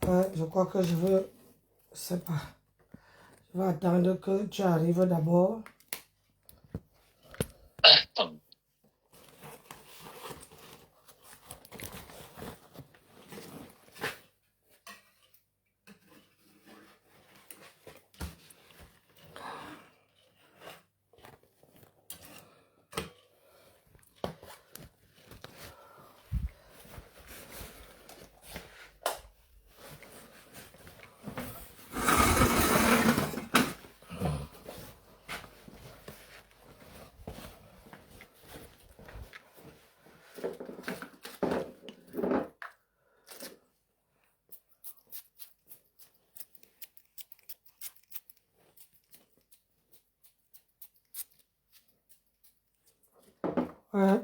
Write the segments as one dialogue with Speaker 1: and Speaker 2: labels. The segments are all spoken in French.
Speaker 1: Je crois que je veux... Je sais pas. Je vais attendre que tu arrives d'abord. Ouais.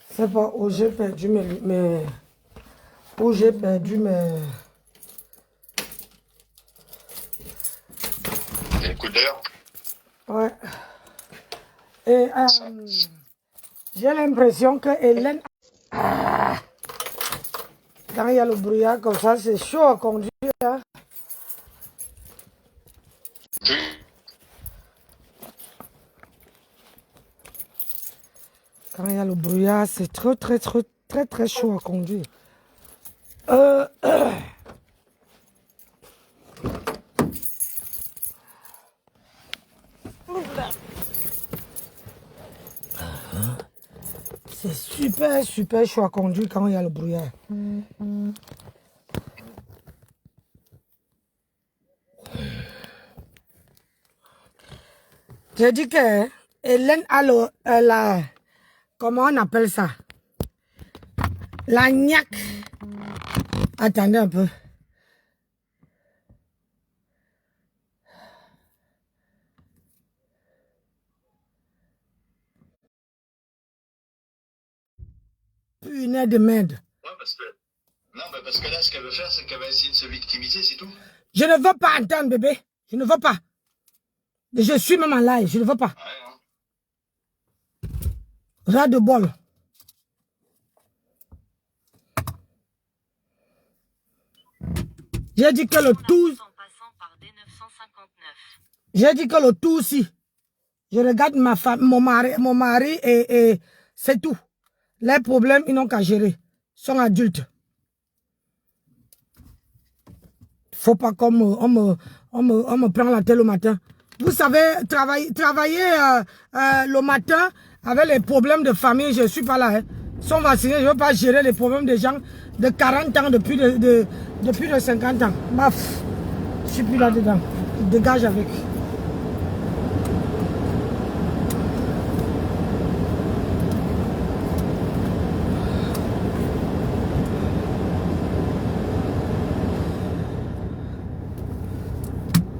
Speaker 1: C'est pas où j'ai perdu mes... Où j'ai perdu mes...
Speaker 2: Écouteurs.
Speaker 1: Ouais. Et j'ai l'impression que Hélène... Ah, quand il y a le brouillard comme ça, c'est chaud à conduire. Hein? Quand il y a le brouillard, c'est très chaud à conduire. C'est super chaud à conduire quand il y a le brouillard. J'ai dit que Hélène a la... Comment on appelle ça? La gnaque. Attendez un peu. Punaise de merde.
Speaker 2: Ouais, parce que... Non, mais parce que là, ce qu'elle veut faire, c'est qu'elle va essayer de se victimiser, c'est tout.
Speaker 1: Je ne veux pas entendre, bébé. Je ne veux pas. Je suis même en live. Je ne veux pas.
Speaker 2: Ouais, hein.
Speaker 1: Ras de bol. J'ai dit que le tout... J'ai dit que le tout aussi. Je regarde ma femme, mon mari et c'est tout. Les problèmes, ils n'ont qu'à gérer. Ils sont adultes. Faut pas qu'on me prend la tête le matin. Vous savez, travailler le matin avec les problèmes de famille, je ne suis pas là. Hein. Ils sont vaccinés, je ne veux pas gérer les problèmes des gens de 40 ans, depuis de 50 ans. Baf, je ne suis plus là-dedans. Dégage avec.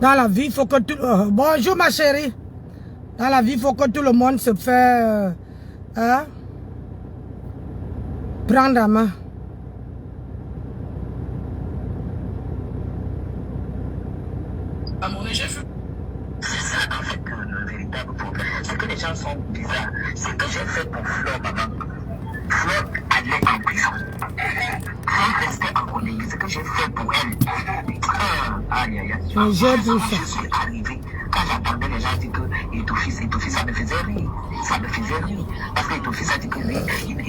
Speaker 1: Dans la vie, il faut que tout... bonjour ma chérie. Dans la vie, il faut que tout le monde se fait... hein? Prendre la main.
Speaker 2: À mon échelle, c'est ça en fait le véritable problème. C'est que les gens sont bizarres. Ce que j'ai fait pour Flo, maman. Flo allait en prison. Flo restait en colonie. Ce que j'ai fait pour elle. Aïe, aïe, aïe. Je suis arrivé. Quand j'entendais les gens dire que Etofi, ça me faisait rire. Ça me faisait rire. Parce que Etofi, ça dit que lui,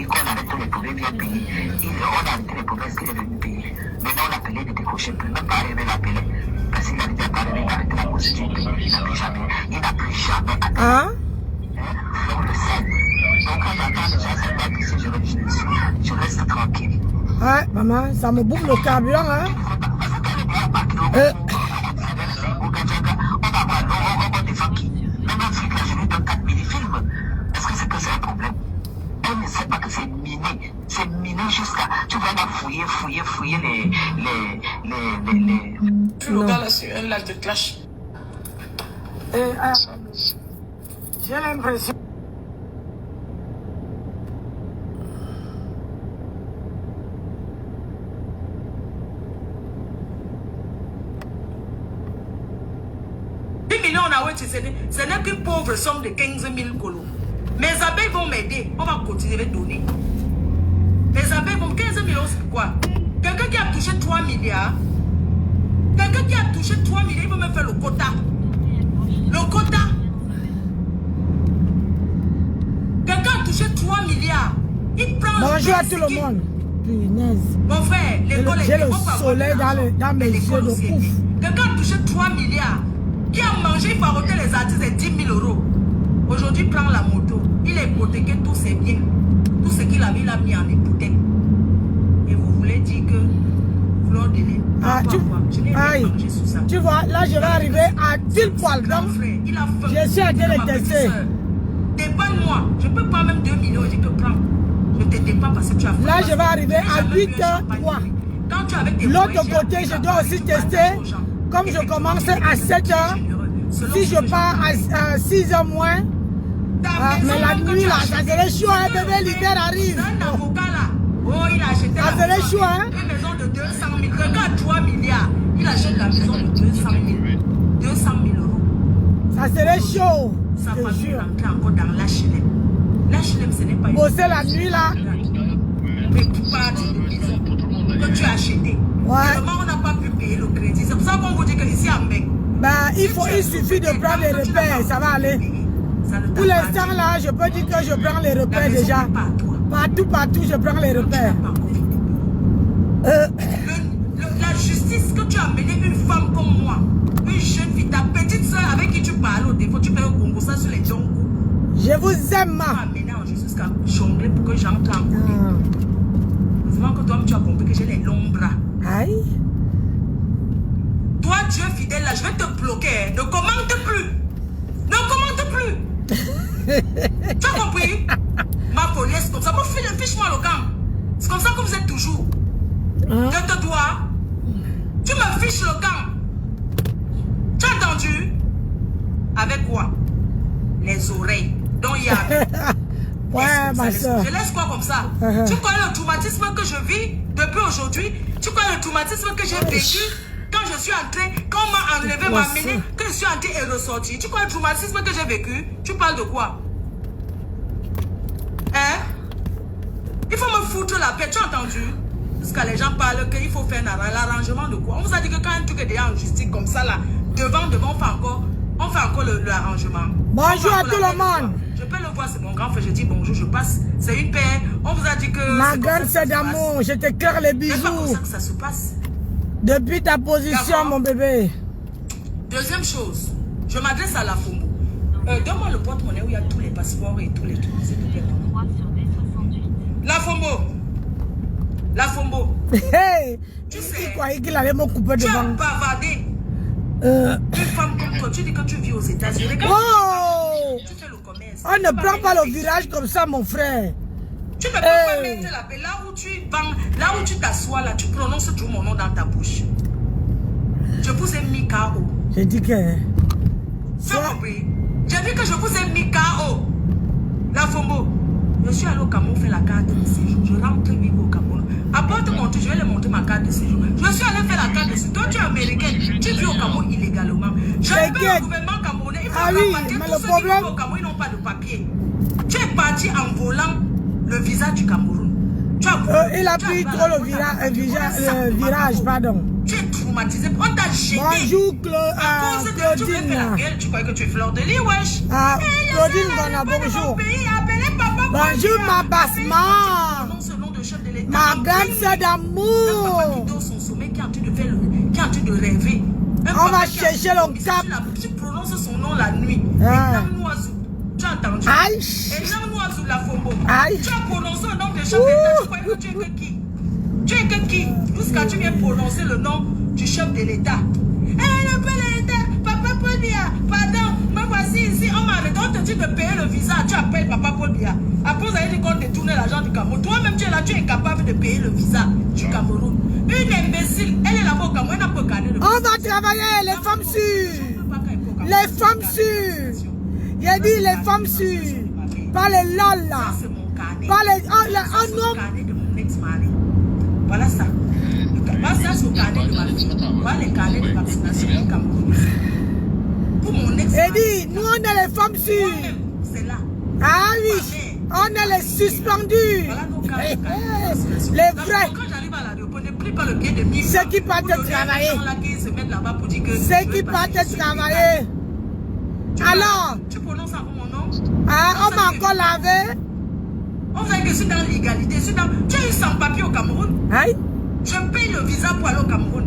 Speaker 2: qu'on arrête tous les problèmes, il vient payer. On a arrêté les problèmes, qu'il est venu payer. Maintenant, on l'appelait, il ne décrochait plus. Même pas arrivé l'appeler. Parce qu'il avait déjà parlé, il a arrêté la procédure. Il n'a plus jamais arrêté.
Speaker 1: Hein?
Speaker 2: On le sait. Donc, quand j'entends les gens se battre ici, je reste tranquille.
Speaker 1: Ouais, maman, ça me bouffe le carburant, hein?
Speaker 2: Est-ce que c'est que c'est un problème? Elle ne sait pas que c'est miné. C'est miné jusqu'à... Tu vas là fouiller les... Tu regardes sur un lac de clash.
Speaker 1: J'ai l'impression...
Speaker 3: Ce n'est qu'une pauvre somme de 15 000 colos. Mes abeilles vont m'aider. On va continuer de donner. Mes abeilles vont 15 millions, c'est quoi? milliards. Quelqu'un qui a touché 3 milliards, il veut me faire le quota. Le quota. Quelqu'un a touché 3 milliards. Il prend
Speaker 1: bonjour à tout le monde. Punaise.
Speaker 3: Mon frère, l'école est...
Speaker 1: J'ai le soleil dans mes yeux de ouf.
Speaker 3: Quelqu'un a touché 3 milliards. Qui a mangé, il faut arrêter les artistes de 10 000 euros. Aujourd'hui, prend la moto. Il a hypothéqué tous ses biens. Tout ce qu'il avait, il a mis en hypothèque. Et vous voulez dire que Fleur de lait.
Speaker 1: Tu vois, là, je vais arriver à pile poil. Donc, je suis en train de tester.
Speaker 3: Dépanne-moi. Je peux pas même 2 millions. Je te prends. Je te dépanne parce que tu as fait.
Speaker 1: Là, je vais arriver à 8h03. L'autre côté, je dois aussi tester. Comme je commence à 7h, si je pars à 6h moins, mais la nuit là, ça serait chaud, hein, bébé, l'hiver arrive. Ça serait chaud, hein.
Speaker 3: Une maison de 200 000, regarde 3 milliards, il achète la maison de 200 000. 200 000 euros.
Speaker 1: Ça serait chaud.
Speaker 3: Sa famille est rentrée encore dans l'HLM. L'HLM, ce n'est pas une...
Speaker 1: Bosser la nuit là.
Speaker 3: Mais tu parles de maison que tu as acheté.
Speaker 1: Ouais.
Speaker 3: On n'a pas pu payer le crédit. C'est pour ça qu'on vous dit qu'ici à Mec.
Speaker 1: Ben, il suffit de prendre les repères, ça va aller. Pour l'instant là, je peux dire que je prends les repères déjà. Partout, je prends les repères.
Speaker 3: La justice que tu as mené une femme comme moi, une jeune fille, ta petite soeur avec qui tu parles au défaut, tu payes au Congo, ça sur les jongos.
Speaker 1: Je vous aime, ma.
Speaker 3: Tu m'as amené en justice jusqu'à jongler pour que j'entre en Congo. Heureusement que toi, tu as compris que j'ai les longs bras.
Speaker 1: Aïe.
Speaker 3: Toi, Dieu fidèle, là, je vais te bloquer. Ne commente plus. Ne commente plus. Tu as compris? Ma folie, c'est comme ça. Moi, fiche-moi le camp. C'est comme ça que vous êtes toujours. Je te dois. Tu me fiches le camp. Tu as entendu? Avec quoi? Les oreilles. Donc, il y a...
Speaker 1: Ouais, ma soeur.
Speaker 3: Je laisse quoi comme ça? Tu connais le traumatisme que je vis depuis aujourd'hui? Tu connais le traumatisme que j'ai vécu quand je suis entrée, quand on m'a enlevé, m'a amené, que je suis entrée et ressortie? Tu connais le traumatisme que j'ai vécu? Tu parles de quoi? Hein? Il faut me foutre la paix, tu as entendu? Parce que les gens parlent qu'il faut faire l'arrangement de quoi? On vous a dit que quand un truc est déjà en justice comme ça, là, devant, on fait encore l'arrangement.
Speaker 1: Bonjour à tout le monde.
Speaker 3: Je peux le voir, c'est mon grand frère, je dis bonjour, je passe. C'est une paix. On vous a dit que...
Speaker 1: Ma grande sœur d'amour, je te cœur les bisous.
Speaker 3: C'est pas comme ça que ça se passe.
Speaker 1: Depuis ta position, mon bébé.
Speaker 3: Deuxième chose, je m'adresse à la FOMO. Donne-moi le porte-monnaie où il y a tous les passeports et tous les trucs. La FOMO. La FOMO.
Speaker 1: Hey,
Speaker 3: tu sais,
Speaker 1: il croyait qu'il allait me couper
Speaker 3: tu
Speaker 1: devant.
Speaker 3: as bavardé. Une femme comme toi, tu dis que tu vis aux États-Unis.
Speaker 1: Oh!
Speaker 3: Tu fais le commerce.
Speaker 1: On ne prend pas le virage comme ça, mon frère.
Speaker 3: Tu ne peux pas mettre la paix. Là où tu t'assois, là, tu prononces tout mon nom dans ta bouche. Je vous ai mis KO.
Speaker 1: J'ai dit que...
Speaker 3: Tu as compris? J'ai dit que je vous ai mis KO. La FOMO. Je suis allé au Cameroun faire la carte de séjour. Je rentre vivre au Cameroun. Apporte mon truc, je vais lui montrer ma carte de séjour. Je suis allé faire la carte de séjour. Toi, tu es américaine. Tu vis au Cameroun illégalement. Je paie au gouvernement camerounais. Il faut rapatrier tous ceux qui vivent au Cameroun, ils n'ont pas de papier. Tu es parti en volant le visa du Cameroun.
Speaker 1: Il a pris trop le virage, pardon.
Speaker 3: Tu es traumatisé. On t'a jeté.
Speaker 1: Bonjour,
Speaker 3: à cause de tu fais la gueule. Tu crois que tu es Fleur de Lys, wesh.
Speaker 1: Claudine, bonjour. Bonjour, ma basse-maman. Ma grande sœur d'amour.
Speaker 3: Qui est en train de rêver.
Speaker 1: On va chercher le cap.
Speaker 3: Tu prononces son nom la nuit. Tu as entendu?
Speaker 1: Aïe.
Speaker 3: Et Jean-Noisou la FOMO.
Speaker 1: Aïe.
Speaker 3: Tu as prononcé le nom de chef d'État. Tu crois que tu es que qui? Tu es que qui? Jusqu'à tu viens prononcer le nom du chef de l'État. Le père de l'État, Papa Paul Biya, pardon, me voici ici. On m'a arrêté, on te dit de payer le visa. Tu appelles Papa Paul Biya. Après, vous avez dit qu'on détournait l'argent du Cameroun. Toi-même, tu es là, tu es incapable de payer le visa du Cameroun. Une imbécile, elle est là-bas au Cameroun, elle n'a pas gagné le visa.
Speaker 1: On va travailler, les femmes sûres. Les femmes sûres. J'ai dit les femmes sûres. Pas les lol là. Pas les... Oh non.
Speaker 3: Voilà ça. Voilà ça, c'est le carnet de ma fille. Voilà les carnets de vaccination au Cameroun. Pour mon ex.
Speaker 1: J'ai dit, nous on est les femmes sûres.
Speaker 3: C'est là.
Speaker 1: Ah oui. On est les suspendus.
Speaker 3: Voilà nos carnets.
Speaker 1: Les vrais.
Speaker 3: Quand j'arrive à l'aéroport, ne prie pas le billet de 1000 francs.
Speaker 1: Ceux qui partent travailler.
Speaker 3: Ceux qui là-bas pour dire que
Speaker 1: ceux qui partent travailler. Alors,
Speaker 3: tu prononces encore mon nom?
Speaker 1: Ah, on m'a encore lavé.
Speaker 3: On sait que je suis dans l'égalité. Tu es sans papier au Cameroun.
Speaker 1: Aïe.
Speaker 3: Je paye le visa pour aller au Cameroun.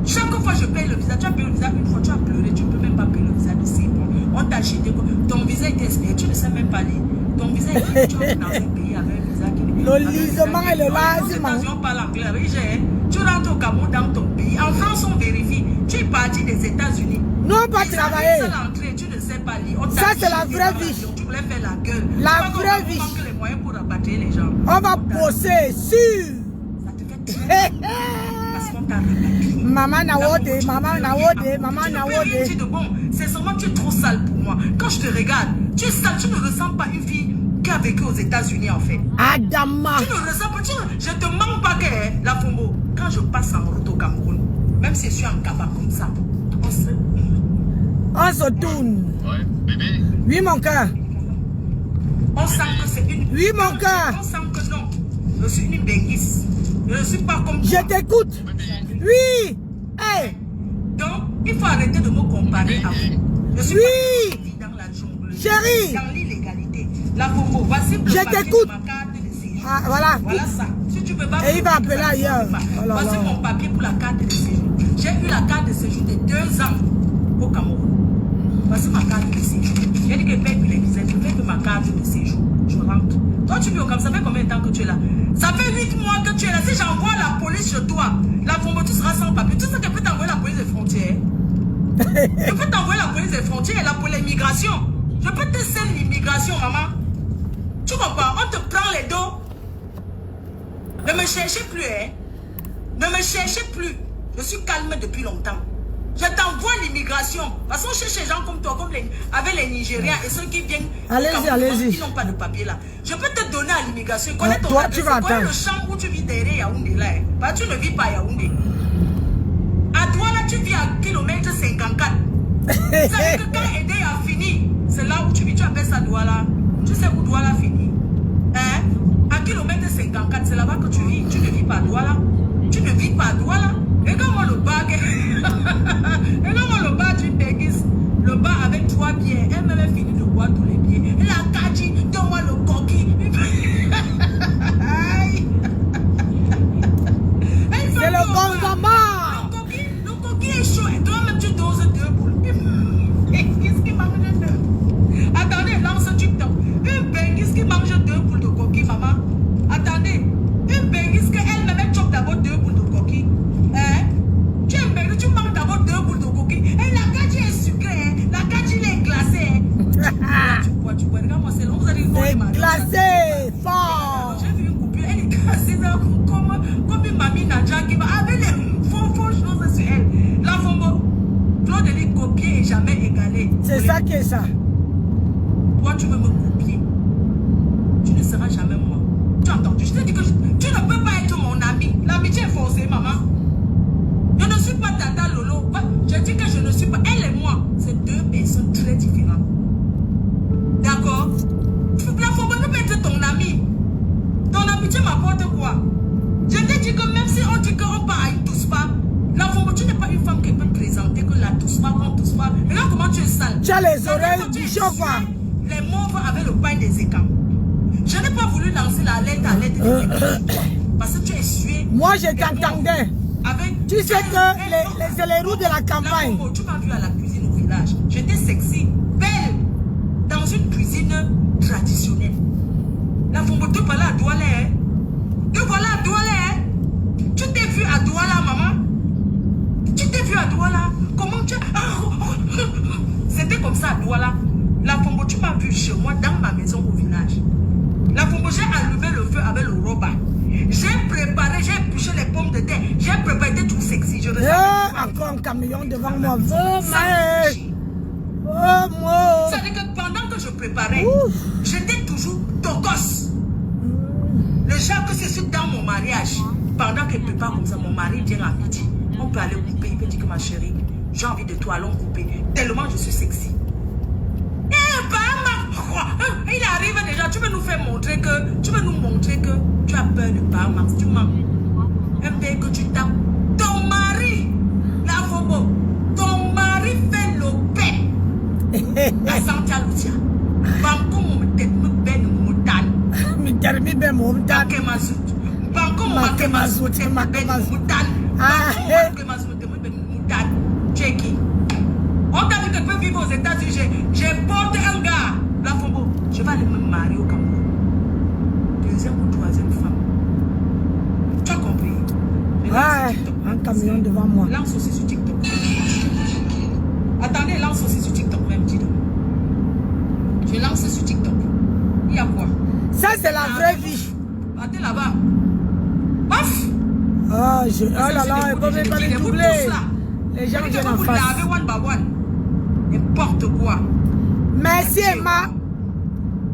Speaker 3: Chaque fois je paye le visa, tu as payé le visa une fois, tu as pleuré, tu ne peux même pas payer le visa de 6 mois. On t'a acheté, ton visa était expiré, tu ne sais même pas lire. Ton visa est expiré, tu es dans un pays avec un visa qui est...
Speaker 1: Le lisement et le lazement.
Speaker 3: On parle anglais avec tu rentres au Cameroun dans ton pays. En France, on vérifie. Tu es parti des États-Unis.
Speaker 1: Non, pas travailler.
Speaker 3: Tu ne sais pas lire.
Speaker 1: Ça, c'est la vraie vie.
Speaker 3: Tu voulais faire la gueule.
Speaker 1: La vraie vie.
Speaker 3: On manque les moyens pour abattre les gens.
Speaker 1: On va bosser, sûr.
Speaker 3: Ça te fait très mal. Parce qu'on t'a rabattu.
Speaker 1: Maman Nawode, maman Nawode, maman Nawode.
Speaker 3: Bon, c'est seulement tu es trop sale pour moi. Quand je te regarde, tu es sale, tu ne ressembles pas une fille qui a vécu aux États-Unis en fait.
Speaker 1: Adama.
Speaker 3: Tu ne ressembles pas, je te manque pas que la Fombo. Quand je passe en route au Cameroun, même si je suis en cabane comme ça,
Speaker 1: on se tourne.
Speaker 2: Ouais, bébé.
Speaker 1: Oui, mon cœur.
Speaker 3: on sent que c'est une...
Speaker 1: Oui, mon cœur.
Speaker 3: On sent que non, je suis une benguisse. Je ne suis pas comme toi.
Speaker 1: Je t'écoute. Oui. Hey.
Speaker 3: Donc, il faut arrêter de me comparer à vous. Je suis
Speaker 1: Oui.
Speaker 3: pas dans la jungle.
Speaker 1: Chérie.
Speaker 3: Dans l'illégalité. La Congo, voici le
Speaker 1: Je
Speaker 3: papier de
Speaker 1: t'écoute.
Speaker 3: ma carte de séjour.
Speaker 1: Ah, voilà.
Speaker 3: Voilà ça. Si tu peux pas...
Speaker 1: Et il va appeler ailleurs.
Speaker 3: Voici mon papier pour la carte de séjour. J'ai eu la carte de séjour de 2 ans au Cameroun. Voici ma carte de séjour. J'ai dit que je paye plus les visas. Je fais que ma carte de séjour. Je rentre. Toi, tu vis au Cameroun. Ça fait combien de temps que tu es là? Ça fait 8 mois que tu es là. Si j'envoie la police chez toi, la Congo, tu seras sans papier. Tu sais qu'elle peut t'envoyer la police des frontières. Je peux t'envoyer la police des frontières, là, pour l'immigration. Je peux te sceller l'immigration, maman. Tu comprends? On te prend les dos. Ne me cherchez plus, hein. Ne me cherchez plus. Je suis calme depuis longtemps. Je t'envoie l'immigration. Parce qu'on cherche les gens comme toi, avec les Nigériens et ceux qui viennent.
Speaker 1: Allez-y, allez-y.
Speaker 3: Qui n'ont pas de papier là. Je peux te donner à l'immigration. Connais ton
Speaker 1: toi,
Speaker 3: adresse.
Speaker 1: tu vas
Speaker 3: Connais
Speaker 1: attendre.
Speaker 3: le champ où tu vis derrière Yaoundé là. Hein. Bah, tu ne vis pas à Yaoundé. À toi là, tu vis à kilomètre 54. Ça veut dire que quand Edé a fini, c'est là où tu vis. Tu appelles ça Douala. Tu sais où Douala finit. Hein? À kilomètre 54, c'est là-bas que tu vis. Tu ne vis pas à Douala. Tu ne vis pas à Douala. Regarde-moi le bag. Regarde-moi le bag, tu déguises. Le bag avec 3 bières. Elle m'avait fini de boire tous les bières. Elle a kadji, donne-moi le coquille.
Speaker 1: C'est le Gonzama.
Speaker 3: Le coquille est chaud. Et toi-même, tu doses 2 boules. Qu'est-ce qui mange 2? Attendez, lance TikTok. Une benguise qui mange 2 boules de coquille, maman. Attendez. Une benguise qu'elle-même chope d'abord 2 boules de coquille. Hein? Tu es une benguise, tu manges d'abord 2 boules de coquille. Et la gadji est sucrée. Hein? La gadji est glacée. Hein? Tu bois. Regarde-moi, c'est long. Vous allez voir.
Speaker 1: C'est glacé. Fort.
Speaker 3: J'ai vu une coupure. Elle est glacée. Comme une mamie Nadja qui va avec les faux choses sur elle. La Fombo. Claude dit copier et jamais égaler.
Speaker 1: C'est ça qui est ça.
Speaker 3: Toi, tu veux me copier. Tu ne seras jamais moi. Tu as entendu? Je t'ai dit que tu ne peux pas être mon ami. L'amitié est forcée, maman. Je ne suis pas Tata Lolo. Je dis que je ne suis pas. Elle et moi, c'est 2 personnes très différentes. D'accord? La Fombo ne peut être ton ami. Ton amitié m'apporte quoi? Je t'ai dit que même si on dit qu'on part à une Touspa, la Fombo, tu n'es pas une femme qui peut présenter que la Touspa, qu'on Touspa. Regarde comment tu es sale.
Speaker 1: Tu as les oreilles du choc, quoi.
Speaker 3: Les mauves avec le pain des écans. Je n'ai pas voulu lancer la lettre à l'aide des écans. Parce que tu es sué.
Speaker 1: Moi, je t'entendais. Tu sais que c'est les roues de la campagne.
Speaker 3: Tu m'as vu à la cuisine au village. J'étais sexy, belle, dans une cuisine traditionnelle. La Fombo, te voilà à Douala, hein? Te voilà à Douala, hein? Tu t'es vu à Douala, maman? Tu t'es vu à Douala? Comment tu... C'était comme ça à Douala. La Fombo, tu m'as vu chez moi, dans ma maison au village. La Fombo, j'ai allumé le feu avec le roba. J'ai préparé, j'ai épluché les pommes de terre. J'ai préparé tout sexy. Je
Speaker 1: encore un camion devant moi. Oh, moi.
Speaker 3: Ça veut dire que pendant que je préparais, j'étais toujours gosse. Le genre que je suis dans mon mariage, pendant qu'elle prépare comme ça, mon mari vient à midi. On peut aller couper. Il peut dire que ma chérie, j'ai envie de toi, allons couper. Tellement je suis sexy. Il arrive déjà, tu veux nous faire montrer que, tu veux nous montrer que tu as peur de Bahamax, tu mens. Un père que tu On t'a dit que tu peux vivre aux États-Unis. J'ai porté un gars. La Fombo, je vais aller me marier au Cameroun. Deuxième ou troisième femme. Tu as compris?
Speaker 1: Ouais, un camion devant moi.
Speaker 3: Lance aussi sur TikTok. Attendez, lance aussi sur TikTok, même, dis donc. Je lance sur TikTok. Il y a quoi?
Speaker 1: Ça, c'est la vraie vie.
Speaker 3: Partez là-bas. Paf!
Speaker 1: Oh là là, il ne peut même pas les doubler. Les gens viennent en face.
Speaker 3: N'importe quoi.
Speaker 1: Merci Emma.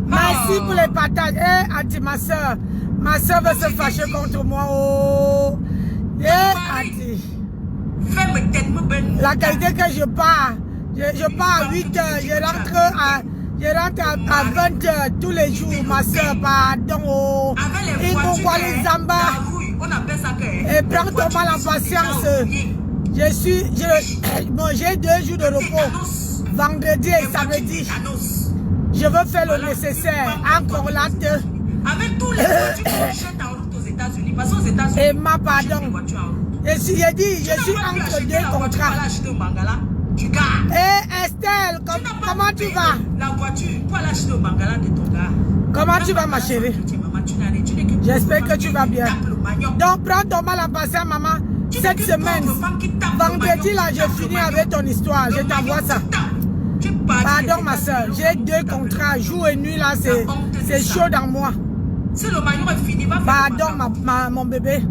Speaker 1: Merci pour les partages. Eh, Auntie, ma soeur. Ma soeur veut se fâcher contre moi. Oh. Eh, Auntie. La qualité que je pars. Je pars à 8 h. Je rentre à 20 h tous les jours, ma soeur. Pardon. Oh. Il faut voir les zambas. Et prends ton mal en patience. J'ai 2 jours de repos. Vendredi et samedi. Je veux faire le nécessaire. Encore là.
Speaker 3: Avec tous les voitures qu'on achète en route aux États-Unis. Parce qu'aux États-Unis.
Speaker 1: Emma, pardon. Je suis entre 2 contrats. Eh, Estelle, comment tu vas?
Speaker 3: La voiture, pour aller acheter au Bangala de ton gars.
Speaker 1: Comment tu vas, ma chérie? J'espère que tu vas bien. Donc, prends ton mal en patience, maman. Cette semaine, vendredi, là, je finis avec ton histoire. Je t'envoie ça. Pardon, ma soeur. J'ai 2 contrats. Jour et nuit, là, c'est chaud dans moi. Pardon, mon bébé.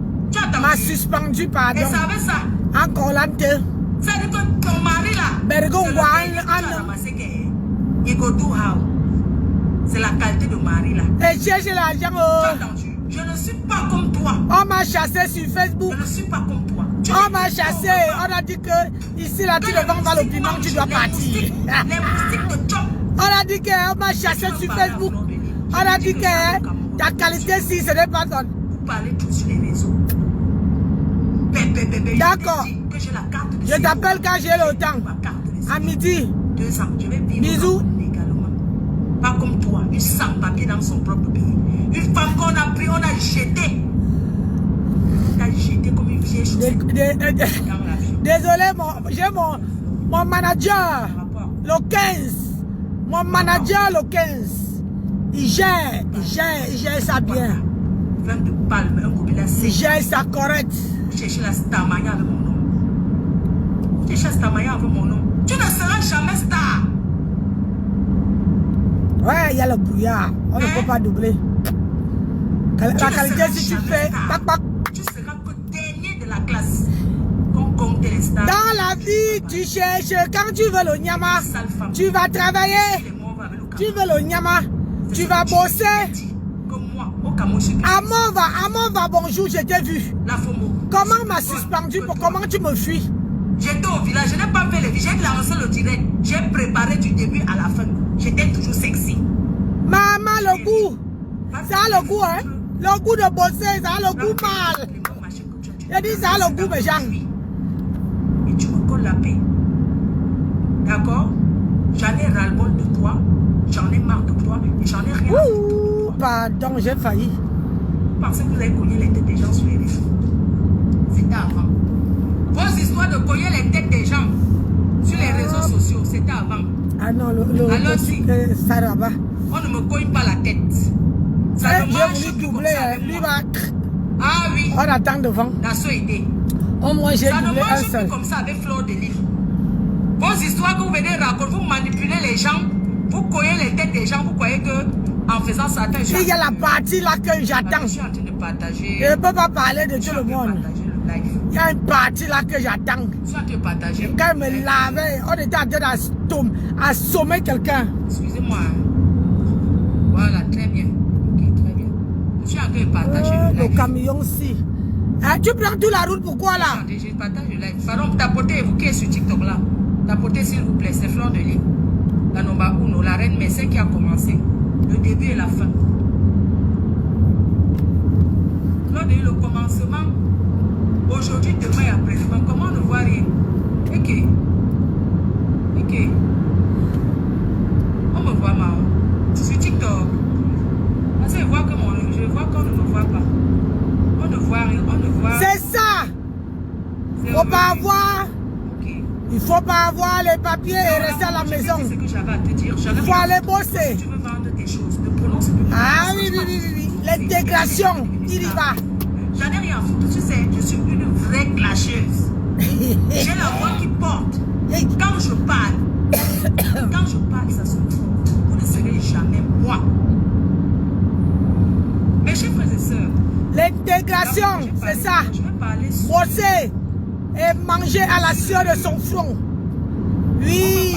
Speaker 1: M'a suspendu, pardon.
Speaker 3: Et ça avait ça.
Speaker 1: Encore là,
Speaker 3: ça veut dire que ton mari, là, c'est la qualité de mari, là.
Speaker 1: Et cherche l'argent.
Speaker 3: Je ne suis pas comme toi.
Speaker 1: On m'a chassé sur Facebook.
Speaker 3: Je ne suis pas comme toi.
Speaker 1: On m'a chassé. On a dit que ici, là, tu ne vends pas le piment, tu dois partir. On a dit qu'on m'a chassé sur Facebook. On a dit que ta qualité, si ce n'est pas ton.
Speaker 3: Vous parlez tout sur les réseaux.
Speaker 1: D'accord. Je t'appelle quand j'ai le temps. À midi.
Speaker 3: 2 ans. Je vais vivre
Speaker 1: bisous.
Speaker 3: Légalement. Pas comme toi. Une sans-papier dans son propre pays. Une femme qu'on a pris, on a jeté. On a jeté comme une vieille chose.
Speaker 1: Désolé, j'ai mon manager. Le 15. Mon manager le 15. Il gère ça bien.
Speaker 3: 20 de palme, un gobelet
Speaker 1: Il
Speaker 3: sec.
Speaker 1: gère ça correct.
Speaker 3: Chercher la Starmania avec mon nom. Chercher la Starmania avec mon nom. Tu ne seras jamais star.
Speaker 1: Ouais, il y a le brouillard. On ne peut pas doubler. La qualité, si tu fais.
Speaker 3: Tu seras que dernier de la classe. Qu'on compte les stars.
Speaker 1: Dans la vie, tu cherches. Quand tu veux le nyama, tu vas travailler. Tu veux le nyama, tu vas bosser. Amon va, bonjour, je t'ai vu. Comment m'a suspendu pour comment tu me fuis?
Speaker 3: J'étais au village, je n'ai pas fait le village, j'ai lancé le direct. J'ai préparé du début à la fin. J'étais toujours sexy.
Speaker 1: Maman, le goût. Ça a le goût, hein? Le goût de bosser, ça a le goût mal. J'ai dit ça a le goût, mes gens.
Speaker 3: Et tu me colles la paix. D'accord? J'en ai ras-le-bol de toi. J'en ai marre de toi. Et j'en ai rien.
Speaker 1: Ouh, pardon, j'ai failli.
Speaker 3: Vous pensez que vous avez cogné les têtes des gens sur les réseaux? C'était avant. Vos histoires de cogner les têtes des gens sur les réseaux sociaux, c'était avant.
Speaker 1: Ah non, le ça là-bas.
Speaker 3: On ne me cogne pas la tête. Ça ne marche
Speaker 1: voulu
Speaker 3: plus comme
Speaker 1: doubler,
Speaker 3: ça avec
Speaker 1: lui
Speaker 3: moi.
Speaker 1: va.
Speaker 3: Ah oui.
Speaker 1: On attend devant.
Speaker 3: Nassau aidé.
Speaker 1: Au moins, j'ai
Speaker 3: Ça ne
Speaker 1: doublé un
Speaker 3: marche
Speaker 1: seul.
Speaker 3: plus comme ça avec Fleur de Lys. Vos histoires que vous venez raconter, vous manipulez les gens, vous cognez les têtes des gens, vous croyez que en faisant ça,
Speaker 1: il y a la partie là que j'attends.
Speaker 3: Je suis en train de partager.
Speaker 1: Je ne peux pas parler de tout le monde. Il y a une partie là que j'attends.
Speaker 3: Je suis en train de partager.
Speaker 1: Quand il me lavait, on était en train d'assommer quelqu'un.
Speaker 3: Excusez-moi. Voilà, très bien. Ok, très bien. Je suis en train de partager le live.
Speaker 1: Le camion aussi. Hein, tu prends toute la route, pourquoi là?
Speaker 3: Je partage le live. Pardon, tapotez, vous qui êtes sur TikTok là. Tapotez s'il vous plaît, c'est Fleur de Lys. La Nomba Uno, la reine Messé qui a commencé. Le début et la fin. Fleur de Lys, le commencement. Aujourd'hui, demain et après-demain, comment on ne voit rien? Ok. On me voit marrant. Sur TikTok. Parce que je vois qu'on ne me voit pas. On ne voit
Speaker 1: faut pas avoir.
Speaker 3: Ok.
Speaker 1: Il faut pas avoir les papiers et rester à la maison.
Speaker 3: C'est ce que j'avais à te dire.
Speaker 1: Il faut aller bosser.
Speaker 3: Si tu veux vendre tes choses, ne prononce plus.
Speaker 1: Ah oui, oui, oui, oui. L'intégration, il y va.
Speaker 3: J'en ai rien à foutre. Tu sais, je suis une vraie clasheuse. J'ai la voix qui porte. Quand je parle, ça se trouve. Vous ne serez jamais moi. Mes chers frères et sœurs.
Speaker 1: L'intégration, c'est ça.
Speaker 3: Je vais parler sur
Speaker 1: Bosser et manger à la sueur de son front. Oui.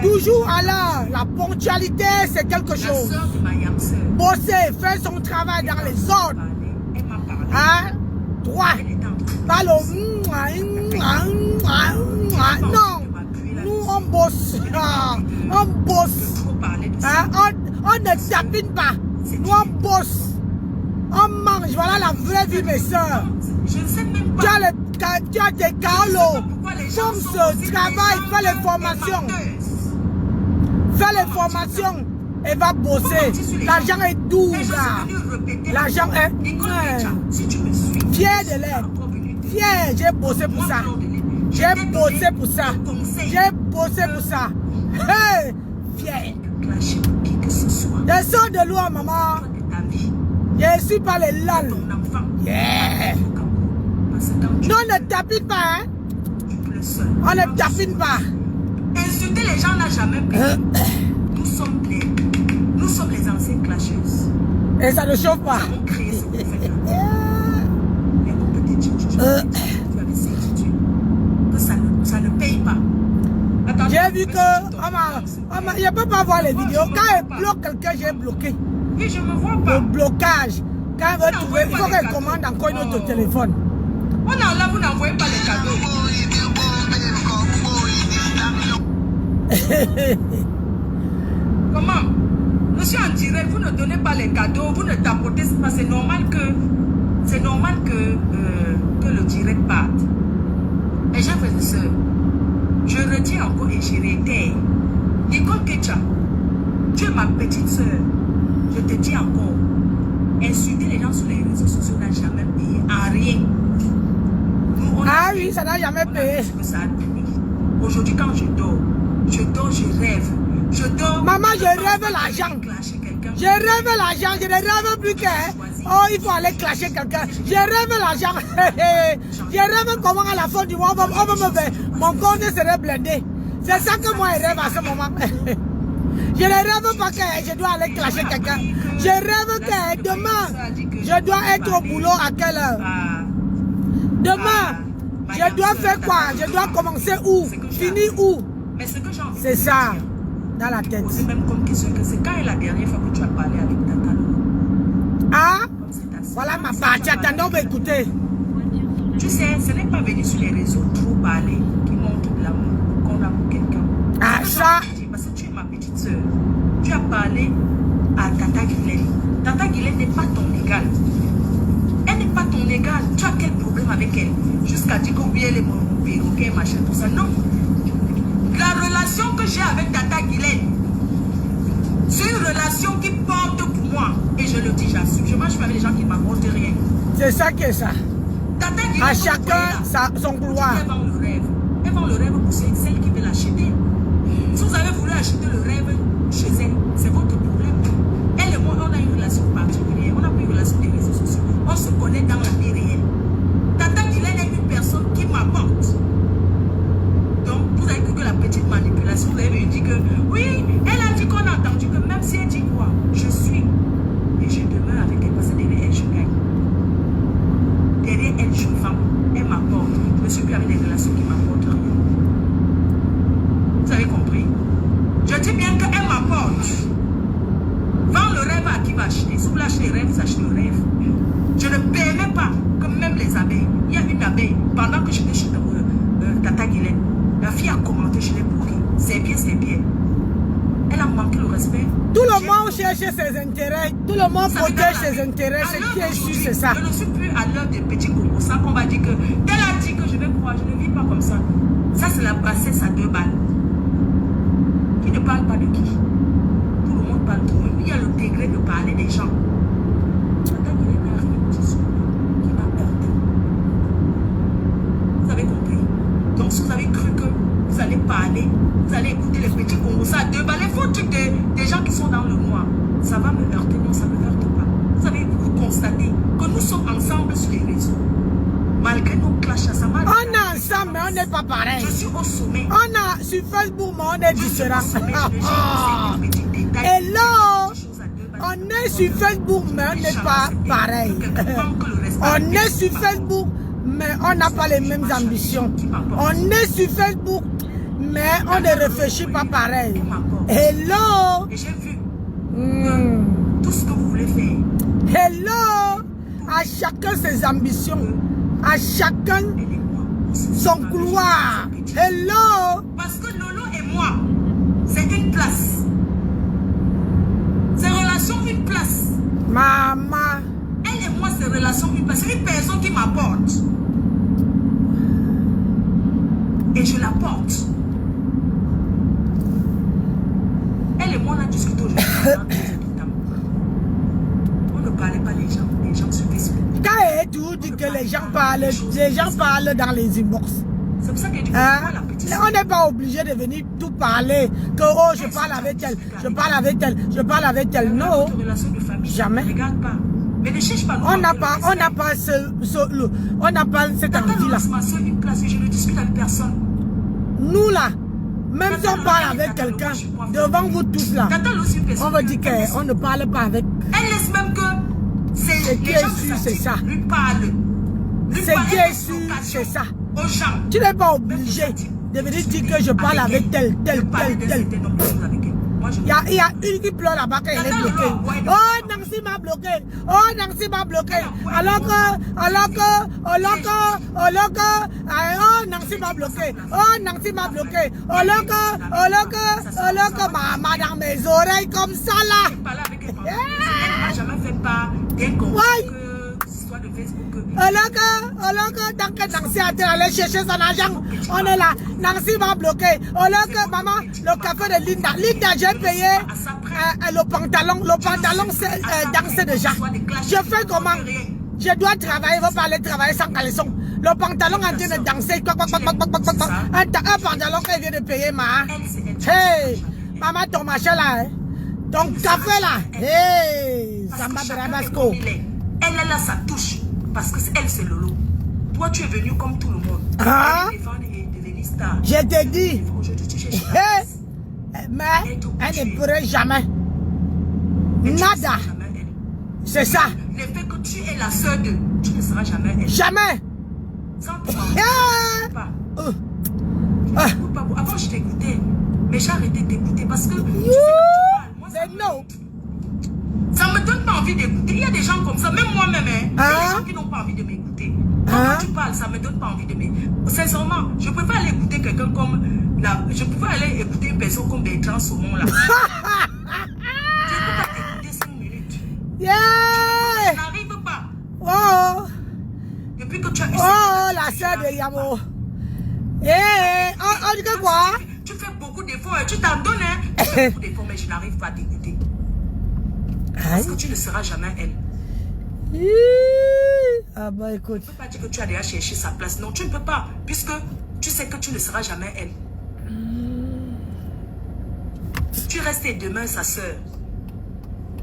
Speaker 1: Toujours à l'heure. La ponctualité, c'est quelque
Speaker 3: la
Speaker 1: chose.
Speaker 3: sœur de ma yam sœur.
Speaker 1: Bosser, faire son travail dans les ordres.
Speaker 3: Elle m'a parlé.
Speaker 1: Hein? Droit.
Speaker 3: Elle est en train de
Speaker 1: Parle au... Non. Nous, on bosse. Ah, on bosse.
Speaker 3: trop parler de ça.
Speaker 1: Hein? On ne tapine pas. Nous, on bosse. On mange. Voilà la vraie vie, mes soeurs.
Speaker 3: Je ne sais même pas.
Speaker 1: Tu as tes caolos. Fonce, travaille, fais les formations. Fais les formations et va bosser. L'argent est doux, là. L'argent est...
Speaker 3: Si tu me suis,
Speaker 1: Fier de l'aide. Fier, j'ai bossé pour ça. J'ai bossé pour ça. J'ai bossé pour ça. Hey, fier.
Speaker 3: clasher pour qui que ce soit.
Speaker 1: Je sors de loin, maman.
Speaker 3: Toi de ta vie,
Speaker 1: Je suis pas les lol.
Speaker 3: ton enfant.
Speaker 1: Yeah.
Speaker 3: Parce que quand tu
Speaker 1: Non, ne tapine pas, hein.
Speaker 3: pleures seul.
Speaker 1: On ne tapine pas.
Speaker 3: Insulter les gens n'a jamais payé. Nous sommes les anciennes clasheuses.
Speaker 1: Et ça ne chauffe pas.
Speaker 3: Nous avons créé ce qu'on fait là. Mais on peut te dire aujourd'hui, tu avais certitude que ça ne paye pas. Attendez,
Speaker 1: J'ai vu que... Je ne peux pas voir les vidéos. Quand elle bloque quelqu'un, j'ai bloqué.
Speaker 3: Oui, je me vois pas.
Speaker 1: Le blocage. Quand elle veut trouver, il faut qu'elle commande encore une autre téléphone.
Speaker 3: Oh non, là, vous n'envoyez pas les cadeaux. Comment? Je suis en direct, vous ne donnez pas les cadeaux, vous ne tapotez pas. C'est normal que le direct parte. Et j'ai frères et sœurs, je redis encore et je réitère. Nicole Ketcha, tu es ma petite sœur. Je te dis encore, insulter les gens sur les réseaux sociaux n'a jamais payé en rien. Nous,
Speaker 1: Ah oui, ça n'a jamais payé.
Speaker 3: que ça a payé. Aujourd'hui, quand je dors, je rêve. Je dors.
Speaker 1: Maman, je rêve l'argent. Je rêve l'argent. Je ne rêve plus que... Oh, il faut aller clasher quelqu'un. Je rêve l'argent. Je rêve comment à la fin du mois, on va me faire. Mon compte serait blindé. C'est ça que moi, je rêve à ce moment. Je ne rêve pas que je dois aller clasher quelqu'un. Je rêve que demain, je dois être au boulot à quelle heure? Demain, je dois faire quoi? Je dois commencer où? Finir où?
Speaker 3: Mais ce que j'ai envie
Speaker 1: C'est ça, dans la tête.
Speaker 3: c'est même comme question que c'est quand est la dernière fois que tu as parlé avec Tata Lolo?
Speaker 1: Ah,
Speaker 3: Comme c'est ta sœur.
Speaker 1: voilà ma partie. Attendons, on va écouter.
Speaker 3: Tu sais, ce n'est pas venir sur les réseaux trop parler qui montre de l'amour qu'on a pour quelqu'un.
Speaker 1: Ah, ça.
Speaker 3: Parce que tu es ma petite soeur. Tu as parlé à Tata Guylaine. Tata Guylaine n'est pas ton égale. Elle n'est pas ton égale. Tu as quel problème avec elle? Jusqu'à dire que oui, elle est mon perroquet, machin, tout ça. Non. La relation que j'ai avec Tata Guylaine, c'est une relation qui porte pour moi. Et je le dis, j'assume. Je marche avec les gens qui ne m'apportent rien.
Speaker 1: C'est ça qui est ça.
Speaker 3: Tata Guylaine,
Speaker 1: À chacun son couloir.
Speaker 3: elle vend le rêve. Elle vend le rêve pour celle qui veut l'acheter. Si vous avez voulu acheter le rêve chez elle, c'est votre problème. Elle et moi, on a une relation particulière. On n'a pas une relation des réseaux sociaux. On se connaît dans la vie réelle. Tata Guylaine est une personne qui m'apporte. Donc, vous avez cru que la petite manipulation, vous avez dit que oui, elle a dit qu'on a entendu que même si elle dit quoi, je suis. Et je demeure avec elle parce que derrière elle, je gagne. Derrière elle, je vends. Elle m'apporte. Je ne suis plus avec des relations qui m'apportent rien. Vous avez compris? Je dis bien qu'elle m'apporte. Vends le rêve à qui va acheter. Si vous voulez acheter le rêve, vous achetez le rêve. Je ne permets pas que même les abeilles. Il y a une abeille, pendant que j'étais chez Tata Guylaine, la fille a commenté, je l'ai bloqué. C'est bien, c'est bien. Elle a manqué le respect.
Speaker 1: Tout le monde cherche ses intérêts. Tout le monde protège ses intérêts. Ce qui est sûr, c'est ça.
Speaker 3: Je ne suis plus à l'heure des petits gogos. Ça qu'on va dire que tel a dit que je vais croire. Je ne vis pas comme ça. Ça, c'est la bassesse à 2 balles. Qui ne parle pas de qui? Tout le monde parle de moi. Il y a le degré de parler des gens. Tata Guylaine n'a rien dit sur moi qui m'a porté. Vous avez compris? parler. Vous allez écouter les petits Congos, ça, 2 balles, les faux trucs des gens qui sont dans le noir. Ça va me heurter, non, ça ne me heurte pas. Vous avez constaté que nous sommes ensemble sur les réseaux. Malgré nos clashs, ça va.
Speaker 1: On est ensemble, mais on n'est pas pareil.
Speaker 3: Je suis au sommet.
Speaker 1: On a sur Facebook, mais on est différents. Hello! On est sur Facebook, mais on n'est pas pareil. On est sur Facebook, mais on n'a pas les mêmes ambitions. On est sur Facebook, mais on ne réfléchit pas pareil. Hello!
Speaker 3: Et j'ai vu tout ce que vous voulez faire.
Speaker 1: Hello! À chacun ses ambitions. À chacun son couloir. Hello!
Speaker 3: Parce que Lolo et moi, c'est une place. Ces relations, une place.
Speaker 1: Maman.
Speaker 3: Elle et moi, ces relations, une place. C'est une personne qui m'apporte. Et je la porte. Elle et moi, on a discuté aujourd'hui. On ne parlait pas les gens sur Facebook.
Speaker 1: Quand tu dis que les gens parlent dans les inbox.
Speaker 3: C'est pour ça que tu
Speaker 1: on n'est pas obligé de venir tout parler. Que oh, je parle avec elle, je parle avec elle, je parle avec elle. Non, jamais.
Speaker 3: Regarde pas. Mais ne cherche pas.
Speaker 1: On n'a pas cette envie-là.
Speaker 3: Une place et je ne discute avec personne.
Speaker 1: Nous là, même si on parle avec quelqu'un, devant vous tous là, on va dire qu'on ne parle pas avec.
Speaker 3: Elle laisse même que c'est
Speaker 1: qui est sûr, c'est ça.
Speaker 3: Lui parle.
Speaker 1: C'est qui est sûr, c'est ça. Tu n'es pas obligé de venir dire que je parle avec tel. Il y a une qui pleure là-bas quand elle est bloquée. Oh, Nancy m'a bloqué. Oh, Nancy m'a bloqué. Alors que, oh, Nancy m'a bloqué. Oh, Nancy m'a bloqué. Alors que, maman dans mes oreilles comme ça là.
Speaker 3: Elle n'a jamais fait part d'un concours.
Speaker 1: Alors que, tant que Nancy a été allée chercher son argent, on est là. Nancy m'a bloqué. Alors que, maman, le café de Linda. Linda, j'ai payé le pantalon. Le pantalon, c'est dansé déjà. Je fais comment? Je dois travailler, il ne faut pas aller travailler sans caleçon. Le pantalon en train de danser. Un pantalon qu'elle vient de payer, ma. Hey, maman, ton machin là. Ton café là. Hey, Samba Brabasco.
Speaker 3: Elle est là, ça touche. Parce que elle, c'est Lolo. Toi, tu es venu comme tout le monde.
Speaker 1: Ah, je te dis.
Speaker 3: Hey,
Speaker 1: mais elle ne pourrait jamais. Nada. C'est ça.
Speaker 3: Le fait que tu es la sœur de, tu ne seras jamais elle.
Speaker 1: Jamais.
Speaker 3: Sans toi, avant, je t'écoutais. Mais j'ai arrêté d'écouter parce que tu sais que tu parles. Moi, ça me donne pas envie d'écouter. Il y a des gens comme ça, même moi-même. Il y a des gens qui n'ont pas envie de m'écouter. Quand tu parles, ça me donne pas envie de m'écouter. Sincèrement, je peux pas aller écouter quelqu'un comme là. Je pouvais aller écouter une personne comme Bertrand Saumon là. Je peux pas t'écouter 5 minutes.
Speaker 1: Yeah.
Speaker 3: Je n'arrive pas.
Speaker 1: Oh.
Speaker 3: Depuis que tu as eu
Speaker 1: la sœur de Yamo. Eh, on dit que quoi?
Speaker 3: Tu fais beaucoup d'efforts et tu t'en donnes. Tu fais beaucoup d'efforts, mais je n'arrive pas à t'écouter. Parce que tu ne seras jamais elle.
Speaker 1: Ah bah écoute.
Speaker 3: Tu ne peux pas dire que tu as déjà cherché sa place. Non, tu ne peux pas. Puisque tu sais que tu ne seras jamais elle. Tu restes demain sa soeur.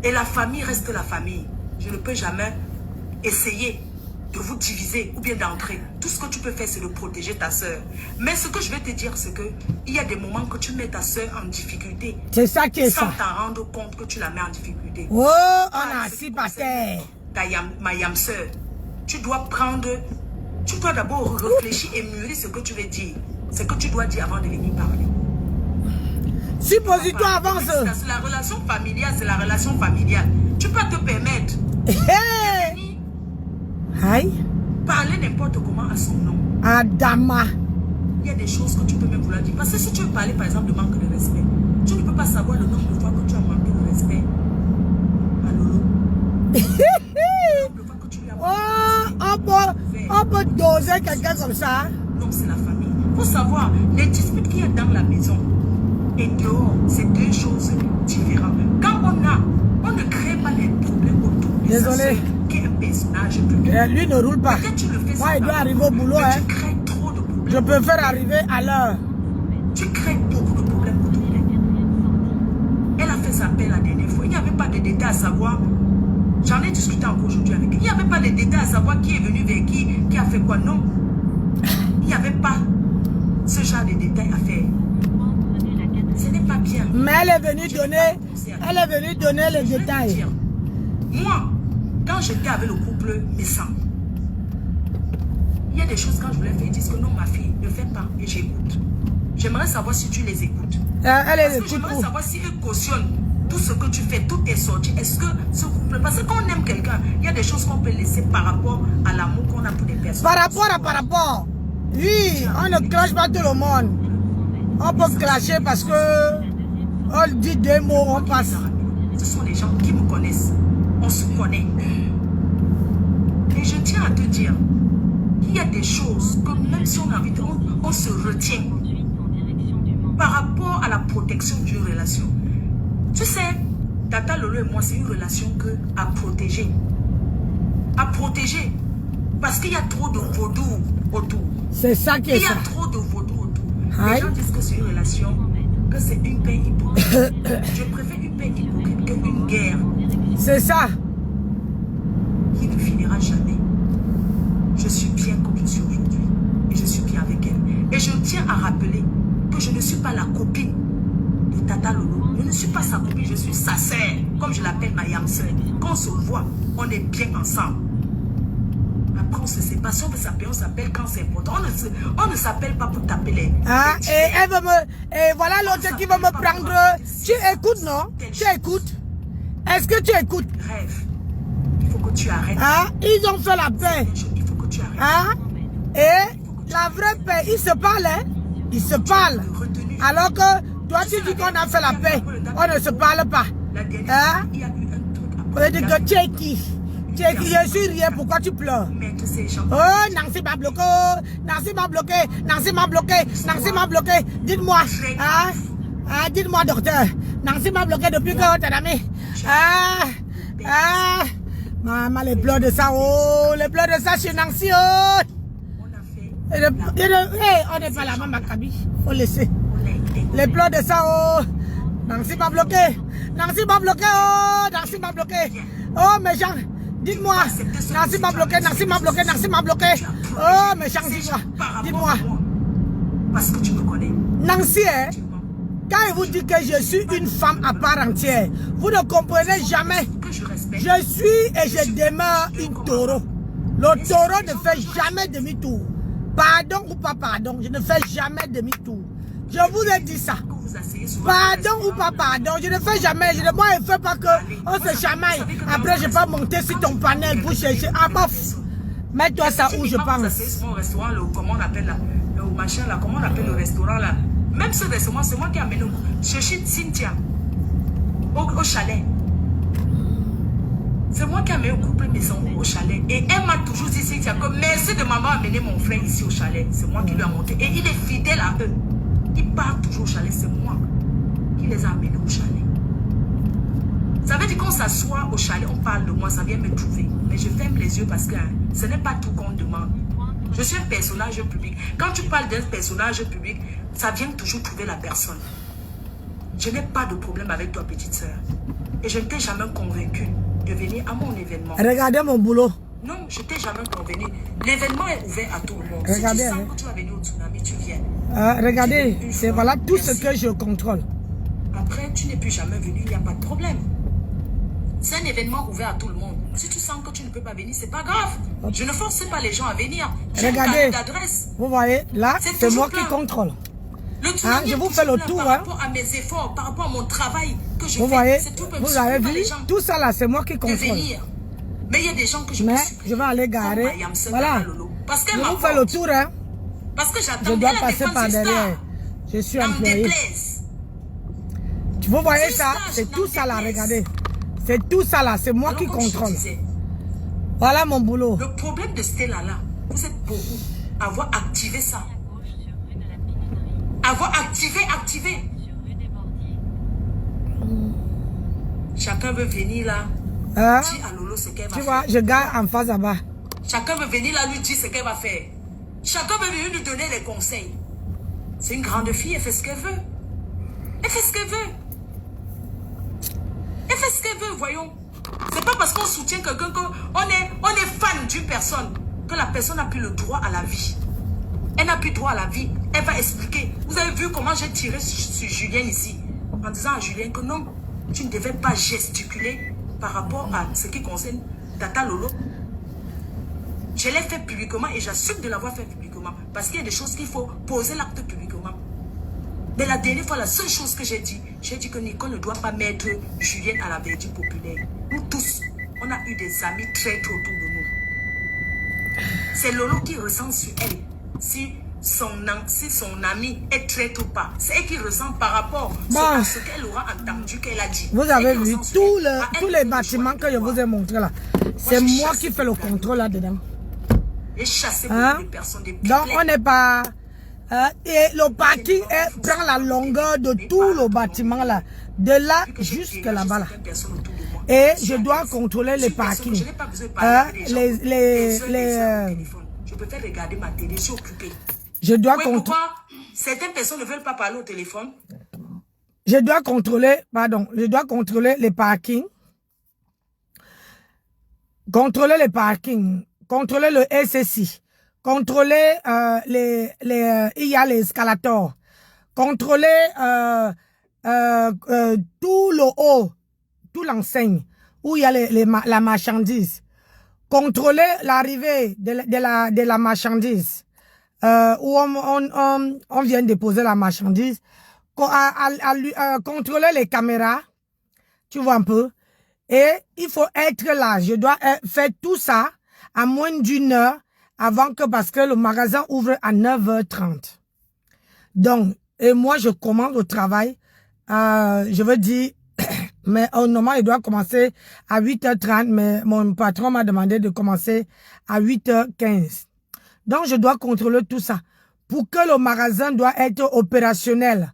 Speaker 3: Et la famille reste la famille. Je ne peux jamais essayer de vous diviser ou bien d'entrer. Tout ce que tu peux faire, c'est de protéger ta soeur. Mais ce que je vais te dire, c'est que il y a des moments que tu mets ta soeur en difficulté.
Speaker 1: C'est ça qui est ça.
Speaker 3: Sans t'en rendre compte que tu la mets en difficulté.
Speaker 1: Oh, on a assis par terre.
Speaker 3: Ma yam soeur, tu dois prendre... Tu dois d'abord réfléchir et mûrir ce que tu veux dire. Ce que tu dois dire avant de venir parler.
Speaker 1: Suppositoires avance.
Speaker 3: La relation familiale, c'est la relation familiale. Tu peux te permettre.
Speaker 1: Hey. Aïe.
Speaker 3: Parler n'importe comment à son nom.
Speaker 1: Adama.
Speaker 3: Il y a des choses que tu peux même vouloir dire. Parce que si tu veux parler par exemple de manque de respect, tu ne peux pas savoir le nombre de fois que tu as manqué de respect à Lolo.
Speaker 1: On peut doser quelqu'un comme ça.
Speaker 3: Non, c'est la famille. Il faut savoir, les disputes qu'il y a dans la maison et dehors, c'est deux choses différentes. Quand on ne crée pas les problèmes autour.
Speaker 1: Désolé.
Speaker 3: Qui est un personnage public.
Speaker 1: Lui ne roule pas. Moi, il doit arriver au boulot.
Speaker 3: Tu crées trop de problèmes.
Speaker 1: Je préfère arriver à l'heure.
Speaker 3: Tu crées s'appelle la dernière fois, il n'y avait pas de détails à savoir. J'en ai discuté encore aujourd'hui avec elle. Il n'y avait pas de détails à savoir qui est venu vers qui a fait quoi. Non. Il n'y avait pas ce genre de détails à faire. Ce n'est pas bien.
Speaker 1: Mais elle est venue donner les détails.
Speaker 3: Moi, quand j'étais avec le couple Messan, il y a des choses quand je voulais faire, ils disent que non, ma fille, ne fais pas et j'écoute. J'aimerais savoir si tu les écoutes. J'aimerais savoir si elles cautionnent tout ce que tu fais, toutes tes sorties. Est-ce que ce couple, parce que quand on aime quelqu'un, il y a des choses qu'on peut laisser par rapport à l'amour qu'on a pour des personnes.
Speaker 1: Par rapport. Oui, on ne crache pas tout le monde. On peut clasher parce que on dit deux mots, on passe.
Speaker 3: Ce sont les gens qui me connaissent. On se connaît. Et je tiens à te dire qu'il y a des choses que même si on a envie, on se retient par rapport à la protection d'une relation. Tu sais, Tata Lolo et moi, c'est une relation à protéger. À protéger. Parce qu'il y a trop de vaudou autour.
Speaker 1: C'est ça qui est ça.
Speaker 3: Il y a trop de vaudou autour. Les gens disent que c'est une relation, que c'est une paix hypocrite. Je préfère une paix hypocrite qu'une guerre.
Speaker 1: C'est ça.
Speaker 3: Qui ne finira jamais. Je suis bien comme je suis aujourd'hui. Et je suis bien avec elle. Et je tiens à rappeler que je ne suis pas la copine de Tata Lolo. Je ne suis pas sa copine, je suis sa sœur. Comme je l'appelle ma yam sœur. Quand on se voit, on est bien ensemble. Après, on se sépare. Si on veut s'appeler, on s'appelle quand c'est important. On ne s'appelle pas pour taper les...
Speaker 1: et elle veut et voilà l'autre qui veut me prendre. Tu écoutes, non? Tu écoutes? Est-ce que tu écoutes?
Speaker 3: Rêve. Il faut que tu arrêtes.
Speaker 1: Ils ont fait la paix.
Speaker 3: Il faut que tu arrêtes.
Speaker 1: Et la vraie paix, ils se parlent, hein? Ils se parlent. Alors que toi, tu dis qu'on a fait la paix. On ne se parle pas.
Speaker 3: Il y a eu un truc
Speaker 1: on dit que tu es qui? Je suis rien, pourquoi tu pleures? Oh, Nancy m'a bloqué, Nancy m'a bloqué, Nancy m'a bloqué, Nancy m'a bloqué. Dites-moi, dites-moi, docteur. Nancy m'a bloqué depuis que tu as mis. Maman, les pleurs de ça, oh, les pleurs de ça chez Nancy, oh. On n'est pas la même Maccabi, faut laisser. Les pleurs de ça, oh. Nancy m'a bloqué, Nancy m'a bloqué, oh, Nancy m'a bloqué. Oh, mes gens. Dites-moi, Nancy m'a bloqué, Nancy m'a bloqué, Nancy m'a bloqué. Oh, méchant, dites-moi. Dites-moi.
Speaker 3: Parce que tu me connais.
Speaker 1: Nancy, quand il vous dit que je suis une femme à part entière, vous ne comprenez jamais. Je suis et je demeure une taureau. Le taureau ne fait jamais demi-tour. Pardon ou pas pardon, je ne fais jamais demi-tour. Je vous ai dit ça. Pardon ou pas pardon, je ne fais jamais. Moi, je ne fais pas qu'on se chamaille. Après, je vais monter sur ton panel pour chercher. Ah, bof. Mets-toi ça où je pense.
Speaker 3: Mon restaurant, comment on appelle là, le machin là, comment on appelle le restaurant là. Même ce restaurant, c'est moi qui ai amené chercher Cynthia au chalet. C'est moi qui ai amené au couple maison au chalet. Et elle m'a toujours dit, Cynthia, que merci de m'avoir amené mon frère ici au chalet. C'est moi qui lui ai monté. Et il est fidèle à eux. Ils partent toujours au chalet, c'est moi qui les ai amenés au chalet. Ça veut dire qu'on s'assoit au chalet, on parle de moi, ça vient me trouver. Mais je ferme les yeux parce que ce n'est pas tout qu'on demande. Je suis un personnage public. Quand tu parles d'un personnage public, ça vient toujours trouver la personne. Je n'ai pas de problème avec toi, petite soeur. Et je ne t'ai jamais convaincu de venir à mon événement.
Speaker 1: Regardez mon boulot.
Speaker 3: Non, je ne t'ai jamais convaincu. L'événement est ouvert à tout le monde.
Speaker 1: Regardez,
Speaker 3: si tu sens que tu vas venir au tsunami, tu viens.
Speaker 1: Regardez, c'est voilà tout ce que je contrôle.
Speaker 3: Après, tu n'es plus jamais venu, il n'y a pas de problème. C'est un événement ouvert à tout le monde. Si tu sens que tu ne peux pas venir, c'est pas grave. Je ne force pas les gens à venir.
Speaker 1: Regardez,
Speaker 3: d'adresse.
Speaker 1: Vous voyez, là, c'est moi qui contrôle.
Speaker 3: Je vous fais le tour. Par rapport à mes efforts, par rapport à mon travail que je fais.
Speaker 1: Vous voyez, vous avez vu, tout ça là, c'est moi qui contrôle.
Speaker 3: Mais il y a des gens que je
Speaker 1: je vais aller garer. Voilà.
Speaker 3: Parce
Speaker 1: je vous fais le tour, hein.
Speaker 3: Parce que j'attends.
Speaker 1: Je dois passer par derrière. Je suis employé. Vous voyez ça, c'est tout ça là, regardez. C'est tout ça là, c'est moi qui contrôle. Voilà mon boulot.
Speaker 3: Le problème de Stella là, vous êtes beaucoup à avoir activé ça. Avoir activé. Chacun veut venir là. Dis à Lolo ce qu'elle va faire.
Speaker 1: Tu vois, je garde en face là-bas.
Speaker 3: Chacun veut venir là lui dire ce qu'elle va faire. Chacun veut venir lui donner les conseils. C'est une grande fille, elle fait ce qu'elle veut. Elle fait ce qu'elle veut. Elle fait ce qu'elle veut, voyons. C'est pas parce qu'on soutient quelqu'un qu'on est fan d'une personne que la personne n'a plus le droit à la vie. Elle n'a plus droit à la vie. Elle va expliquer. Vous avez vu comment j'ai tiré sur Julien ici, en disant à Julien que non, tu ne devais pas gesticuler par rapport à ce qui concerne Tata Lolo. Je l'ai fait publiquement et j'assume de l'avoir fait publiquement. Parce qu'il y a des choses qu'il faut poser l'acte publiquement. Mais la dernière fois, la seule chose que j'ai dit que Nicole ne doit pas mettre Julien à la verdure populaire. Nous tous, on a eu des amis traîtres autour de nous. C'est Lolo qui ressent sur elle. Si son ami est traître ou pas. C'est elle qui ressent par rapport à ce qu'elle aura entendu qu'elle a dit.
Speaker 1: Vous avez vu tous les bâtiments que je vous ai montrés là. C'est moi qui fais le contrôle là-dedans.
Speaker 3: Et chasser beaucoup de personnes.
Speaker 1: Donc on n'est pas... et le parking prend la longueur de tout le bâtiment là. De là jusque là-bas là. Et je dois contrôler les parkings.
Speaker 3: Je préfère regarder ma télé, je suis occupée.
Speaker 1: Je dois contrôler.
Speaker 3: Pourquoi certaines personnes ne veulent pas parler au téléphone?
Speaker 1: Je dois contrôler, les parkings. Contrôler les parkings. Contrôler le SSI. Contrôler il y a les escalators. Contrôler tout le haut, tout l'enseigne où il y a la marchandise. Contrôler l'arrivée de la marchandise. Où on vient déposer la marchandise. Contrôler les caméras. Tu vois un peu. Et il faut être là. Je dois faire tout ça à moins d'une heure avant que, parce que le magasin ouvre à 9h30. Donc, et moi, je commence le travail, je veux dire, mais normalement, il doit commencer à 8h30, mais mon patron m'a demandé de commencer à 8h15. Donc, je dois contrôler tout ça pour que le magasin doit être opérationnel.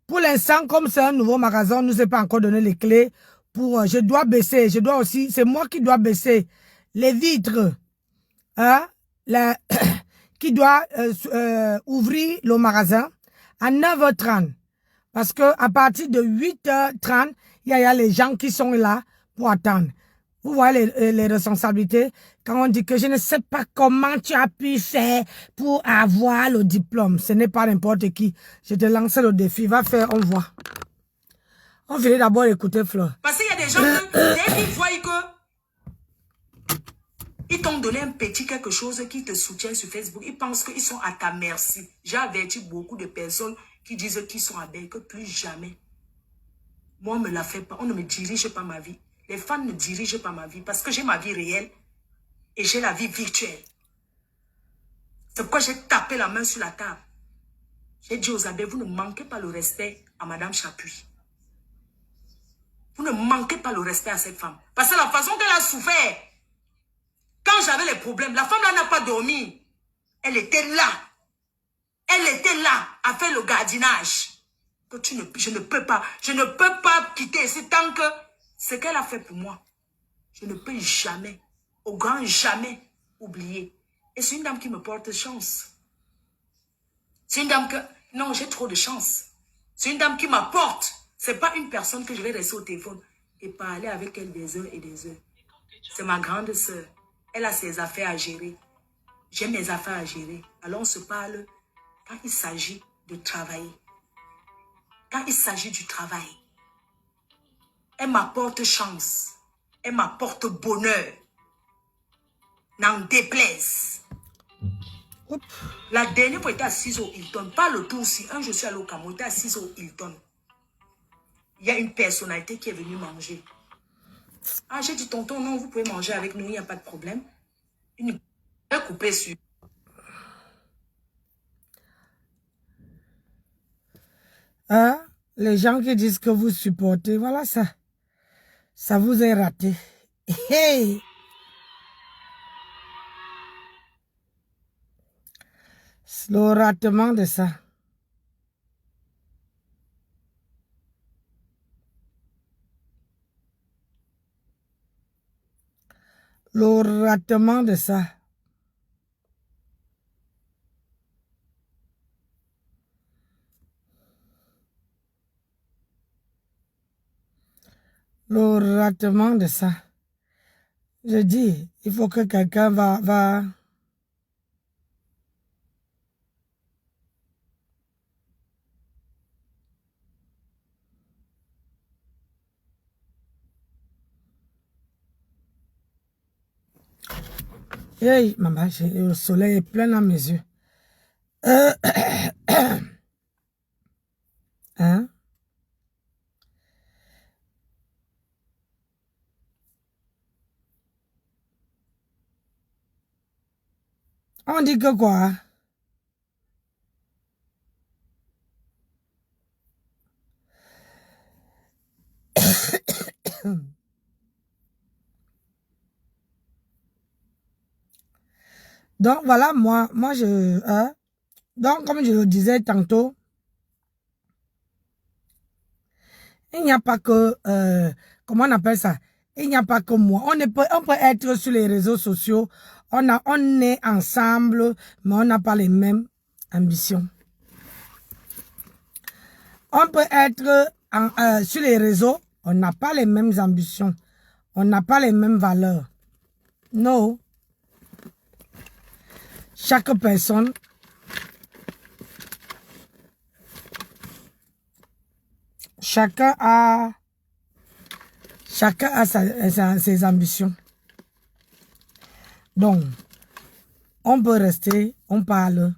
Speaker 1: Pour l'instant, comme c'est un nouveau magasin, on ne nous a pas encore donné les clés. Je dois baisser, c'est moi qui dois baisser les vitres, qui doit ouvrir le magasin à 9h30. Parce que à partir de 8h30, il y a les gens qui sont là pour attendre. Vous voyez les responsabilités. Quand on dit que je ne sais pas comment tu as pu faire pour avoir le diplôme. Ce n'est pas n'importe qui. Je te lance le défi. Va faire, on voit. On finit d'abord écouter Fleur.
Speaker 3: Parce qu'il y a des gens que, dès qu'ils voient que ils t'ont donné un petit quelque chose qui te soutient sur Facebook, ils pensent qu'ils sont à ta merci. J'ai averti beaucoup de personnes qui disent qu'ils sont à Belle, que plus jamais. Moi, on ne me la fait pas. On ne me dirige pas ma vie. Les fans ne dirigent pas ma vie parce que j'ai ma vie réelle et j'ai la vie virtuelle. C'est pourquoi j'ai tapé la main sur la table. J'ai dit aux abeilles, vous ne manquez pas le respect à Madame Chapuis. Vous ne manquez pas le respect à cette femme. Parce que la façon qu'elle a souffert, quand j'avais les problèmes, la femme-là n'a pas dormi. Elle était là. Elle était là à faire le gardinage. Que je ne peux pas quitter ici tant que ce qu'elle a fait pour moi, je ne peux jamais, au grand jamais, oublier. Et c'est une dame qui me porte chance. C'est une dame que, non, j'ai trop de chance. C'est une dame qui m'apporte. C'est pas une personne que je vais rester au téléphone et parler avec elle des heures et des heures. C'est ma grande sœur. Elle a ses affaires à gérer. J'ai mes affaires à gérer. Alors on se parle quand il s'agit de travailler. Quand il s'agit du travail. Elle m'apporte chance. Elle m'apporte bonheur. N'en déplaise. La dernière fois, j'étais assise au Hilton. Pas le tour-ci. Un, je suis allée au Cameroun. J'étais assise au Hilton. Il y a une personnalité qui est venue manger. Ah, j'ai dit, tonton, non, vous pouvez manger avec nous, il n'y a pas de problème. Une coupée sur.
Speaker 1: Hein? Les gens qui disent que vous supportez, voilà ça. Ça vous est raté. Hey! C'est le ratement de ça. Le ratement de ça. Le ratement de ça. Je dis, il faut que quelqu'un va... Hey, maman, le soleil est plein dans mes yeux. Hein? On dit que quoi? Donc voilà, moi donc comme je le disais tantôt, il n'y a pas que, comment on appelle ça? Il n'y a pas que moi. On peut être sur les réseaux sociaux, on est ensemble, mais on n'a pas les mêmes ambitions. On peut être sur les réseaux, on n'a pas les mêmes ambitions, on n'a pas les mêmes valeurs. Non. Chaque personne chacun a ses ambitions. Donc, on peut rester, on parle,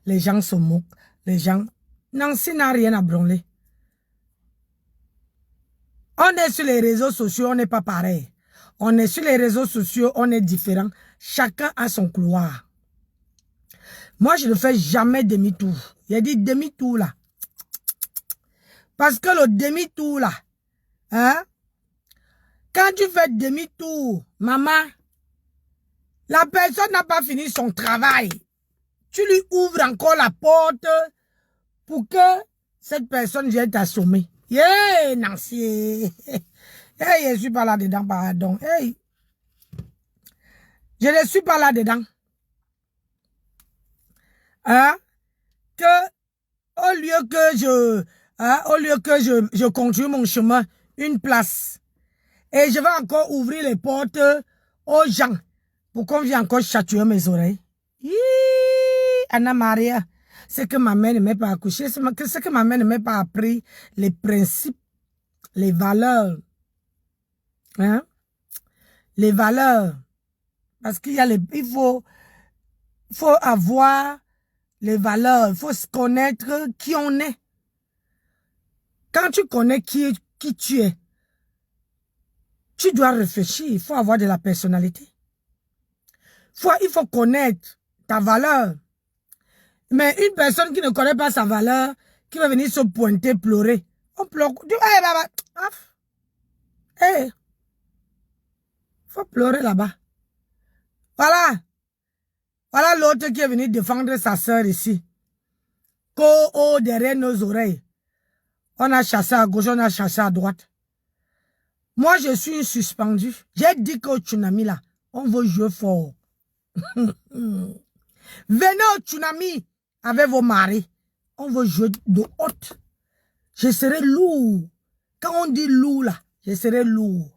Speaker 1: les gens se moquent, les gens... Nancy n'a rien à branler. On est sur les réseaux sociaux, on n'est pas pareil. On est sur les réseaux sociaux, on est différent. Chacun a son couloir. Moi, je ne fais jamais demi-tour. Il a dit demi-tour là. Parce que le demi-tour là, hein, quand tu fais demi-tour, maman, la personne n'a pas fini son travail. Tu lui ouvres encore la porte pour que cette personne vienne t'assommer. Yeah, Nancy. Hey, je suis pas là-dedans, pardon. Hey. Je ne suis pas là-dedans. Hein? Que, au lieu que je continue mon chemin, une place. Et je vais encore ouvrir les portes aux gens pour qu'on vienne encore chatouiller mes oreilles. Hi, Anna Maria, c'est que ma mère ne m'a pas accouché, c'est que ma mère ne m'a pas appris les principes, les valeurs. Hein? Les valeurs. Parce qu'il y a il faut avoir les valeurs, il faut se connaître qui on est. Quand tu connais qui tu es, tu dois réfléchir, il faut avoir de la personnalité. Il faut connaître ta valeur. Mais une personne qui ne connaît pas sa valeur, qui va venir se pointer, pleurer, on pleure. Hey, faut pleurer là-bas. Voilà l'autre qui est venu défendre sa sœur ici. Derrière nos oreilles. On a chassé à gauche, on a chassé à droite. Moi, je suis suspendu. J'ai dit qu'au tsunami là, on veut jouer fort. Venez au tsunami avec vos maris. On veut jouer de haute. Je serai lourd. Quand on dit lourd là, je serai lourd.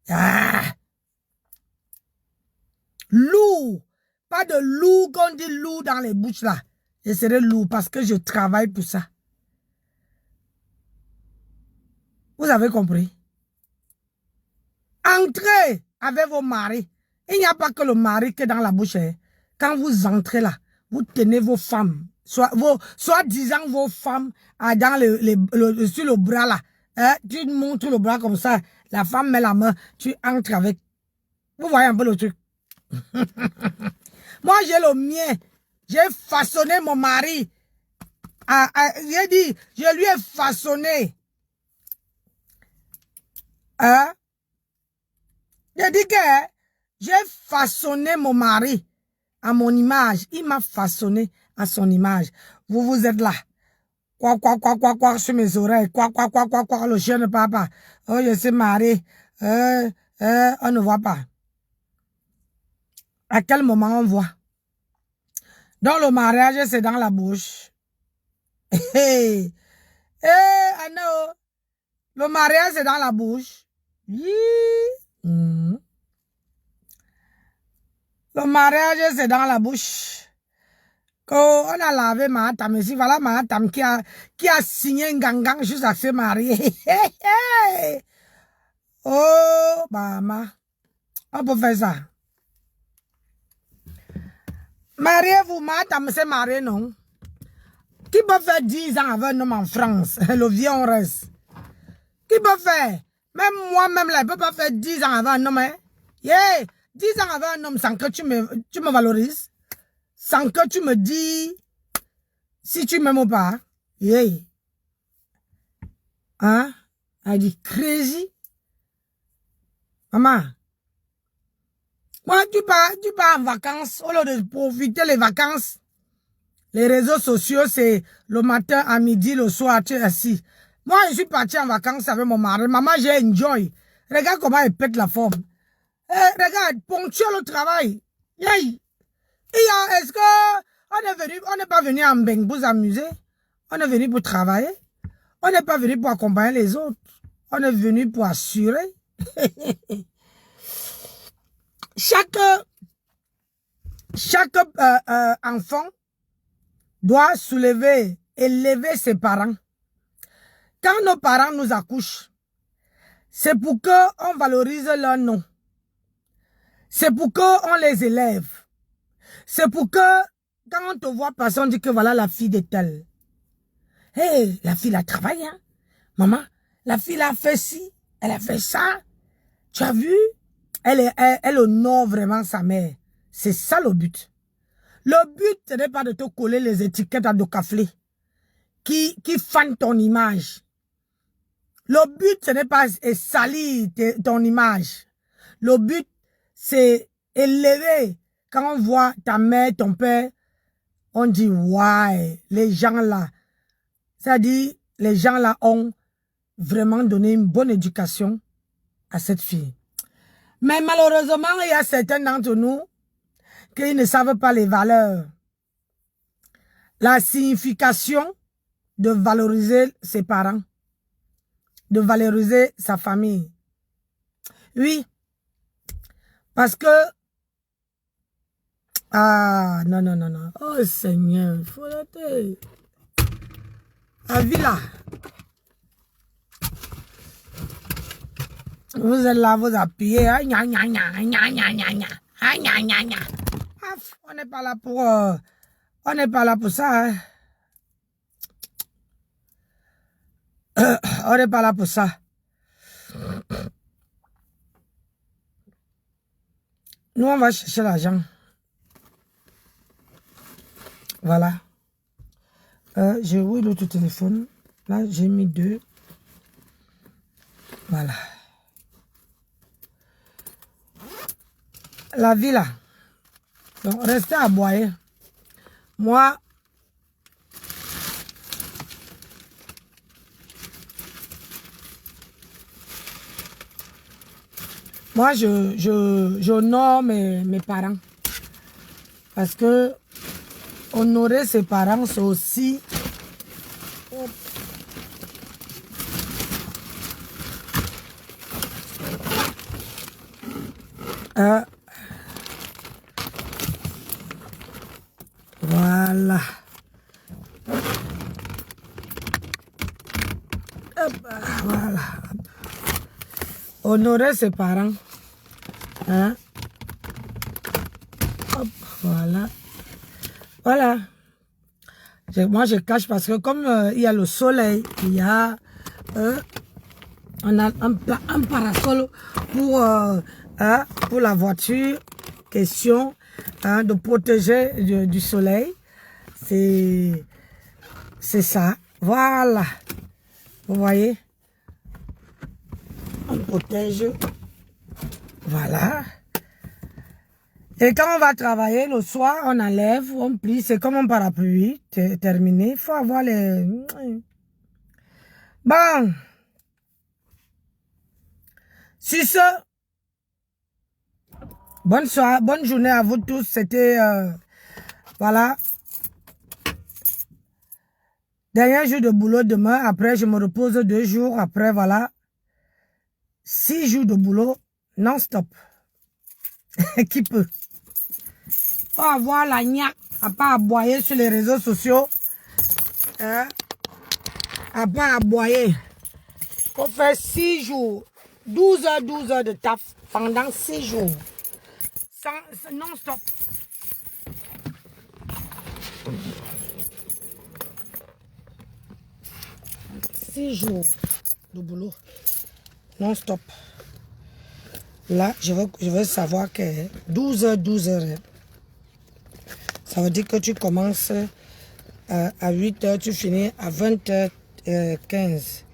Speaker 1: Ah. Lourd. Pas de lourd qu'on dit lourd dans les bouches là. Je serai lourd parce que je travaille pour ça. Vous avez compris? Entrez avec vos maris. Il n'y a pas que le mari qui est dans la bouche. Hein. Quand vous entrez là, vous tenez vos femmes. Soi-disant vos femmes dans sur le bras là. Hein? Tu montres le bras comme ça. La femme met la main. Tu entres avec. Vous voyez un peu le truc. Moi, j'ai le mien. J'ai façonné mon mari. J'ai dit, je lui ai façonné. Hein? J'ai dit que j'ai façonné mon mari à mon image. Il m'a façonné à son image. Vous êtes là. Quoi, sur mes oreilles. Quoi, le chien ne parle pas. Oh, je suis marié. On ne voit pas. À quel moment on voit? Dans le mariage, c'est dans la bouche. Hey, I know. Le mariage, c'est dans la bouche. Le mariage, c'est dans la bouche. Quand on a lavé ma tame ici, voilà ma tame qui a signé un gangang juste à se marier. Oh, maman. On peut faire ça. Mariez-vous, ma tame s'est mariée, non? Qui peut faire 10 ans avec un homme en France? Le vieux, on reste. Qui peut faire? Même moi-même, là, je ne peux pas faire 10 ans avec un homme. Hein? Yeah! 10 ans avec un homme sans que tu me valorises. Sans que tu me dis si tu m'aimes ou pas. Yeah. Hein? Elle dit crazy. Maman. Moi, tu pars en vacances. Au lieu de profiter les vacances. Les réseaux sociaux, c'est le matin, à midi, le soir, tu es assis. Moi, je suis parti en vacances avec mon mari. Maman, j'ai enjoy. Regarde comment elle pète la forme. Regarde, ponctuel au travail. Yay. Est-ce que on n'est pas venu en Beng pour s'amuser? On est venu pour travailler. On n'est pas venu pour accompagner les autres. On est venu pour assurer. Chaque enfant doit élever ses parents. Quand nos parents nous accouchent, c'est pour qu'on valorise leur nom. C'est pour qu'on les élève. C'est pour que, quand on te voit passer, on dit que voilà la fille de telle. Hey, la fille a travaillé, hein? Maman, la fille a fait ci, elle a fait ça. Tu as vu? Elle honore vraiment sa mère. C'est ça le but. Le but, ce n'est pas de te coller les étiquettes à docaflé qui fanent ton image. Le but, ce n'est pas salir ton image. Le but, c'est élever. Quand on voit ta mère, ton père, on dit, ouais, les gens là. C'est-à-dire, les gens là ont vraiment donné une bonne éducation à cette fille. Mais malheureusement, il y a certains d'entre nous qui ne savent pas les valeurs. La signification de valoriser ses parents, de valoriser sa famille. Oui, parce que... Ah, non, non, non, non. Oh Seigneur, il faut l'arrêter. La vie là. Vous êtes là, vous appuyez. On n'est pas là pour... on n'est pas là pour ça. Hein. On n'est pas là pour ça. Nous, on va chercher l'argent. Voilà. J'ai oublié l'autre téléphone. Là, j'ai mis 2. Voilà. La vie là. Donc, restez à boire. Moi, j'honore mes parents. Parce que honorer ses parents, c'est aussi... voilà. Voilà. Honorer ses parents. Hein? Hop, voilà. Voilà. Moi, je cache parce que comme il y a le soleil, il y a... on a un parasol pour la voiture. Question de protéger du soleil. C'est ça. Voilà. Vous voyez? On protège. Voilà. Et quand on va travailler, le soir, on enlève, on plie. C'est comme un parapluie. Terminé. Il faut avoir les... Bon. Sur ce, bonne soirée, bonne journée à vous tous. C'était... voilà. Dernier jour de boulot demain. Après, je me repose 2 jours. Après, voilà. 6 jours de boulot non-stop. Qui peut? Faut avoir la gnaque, à pas aboyer sur les réseaux sociaux. Hein? À pas aboyer. Faut faire 6 jours. 12 heures de taf pendant 6 jours. Non-stop. Six jours de boulot. Non-stop. Là, je veux savoir que 12 heures. Ça veut dire que tu commences à 8 heures, tu finis à 20h15.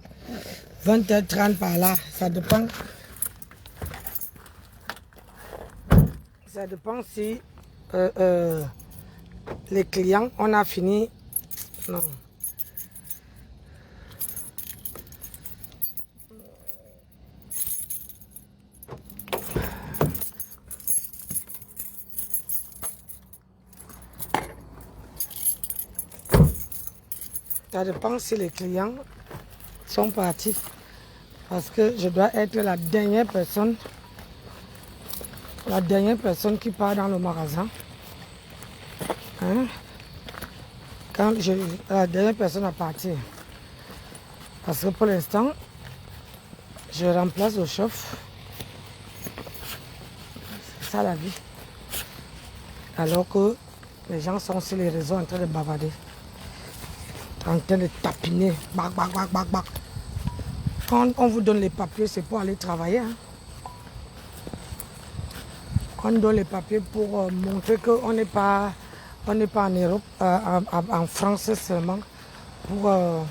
Speaker 1: 20h30 par là. Ça dépend. Ça dépend si les clients, on a fini. Non. Ça dépend si les clients sont partis. Parce que je dois être la dernière personne qui part dans le magasin. Hein? Quand la dernière personne à partir. Parce que pour l'instant, je remplace le chef. C'est ça la vie. Alors que les gens sont sur les réseaux en train de bavarder. En train de tapiner. Bac, bac, bac, bac, bac. Quand on vous donne les papiers, c'est pour aller travailler. Hein. On donne les papiers pour montrer qu'on n'est pas en Europe, en France seulement. On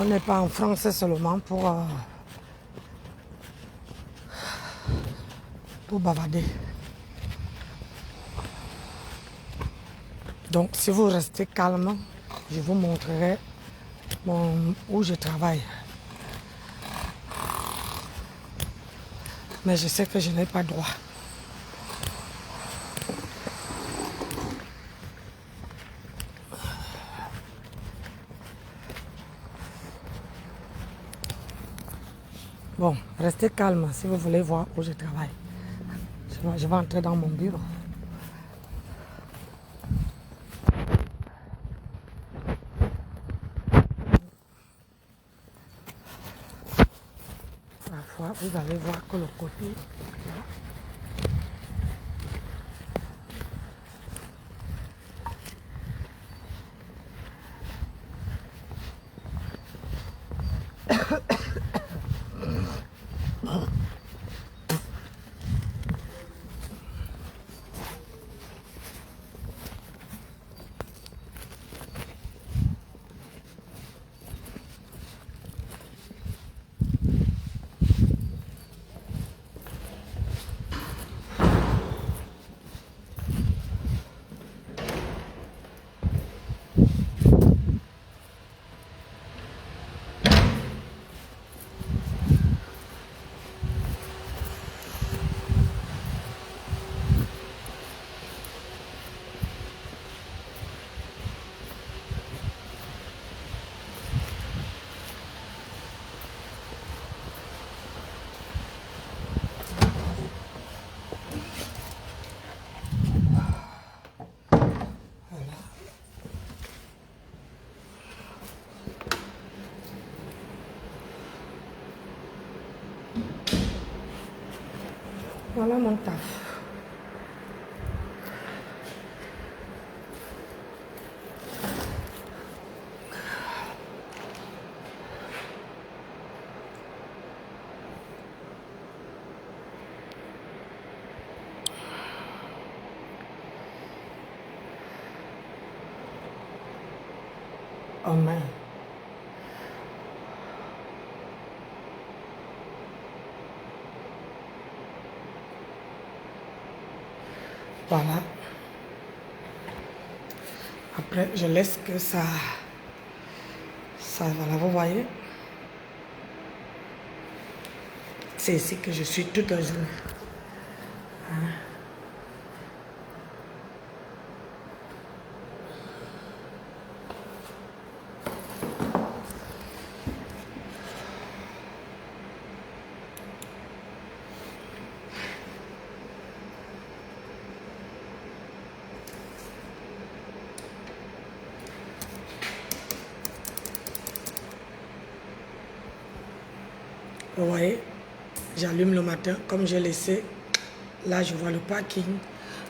Speaker 1: n'est pas en France seulement pour bavarder. Donc, si vous restez calme, je vous montrerai où je travaille. Mais je sais que je n'ai pas droit. Bon, restez calme si vous voulez voir où je travaille. Je vais entrer dans mon bureau. Parfois, vous allez voir que le côté là, voilà mon taf. Amen. Voilà. Après, je laisse que ça voilà, vous voyez. C'est ici que je suis toute la journée. Hein? Vous voyez, j'allume le matin, comme j'ai laissé. Là, je vois le parking.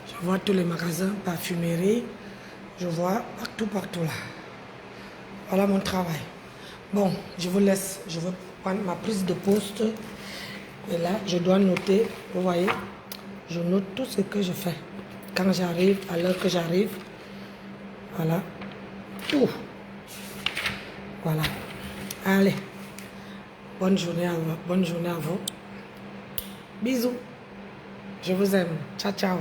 Speaker 1: Je vois tous les magasins, parfumerie. Je vois partout là. Voilà mon travail. Bon, je vous laisse. Je vais prendre ma prise de poste. Et là, je dois noter. Vous voyez, je note tout ce que je fais. Quand j'arrive, à l'heure que j'arrive. Voilà. Tout. Voilà. Allez. Bonne journée à vous. Bonne journée à vous. Bisous. Je vous aime. Ciao, ciao.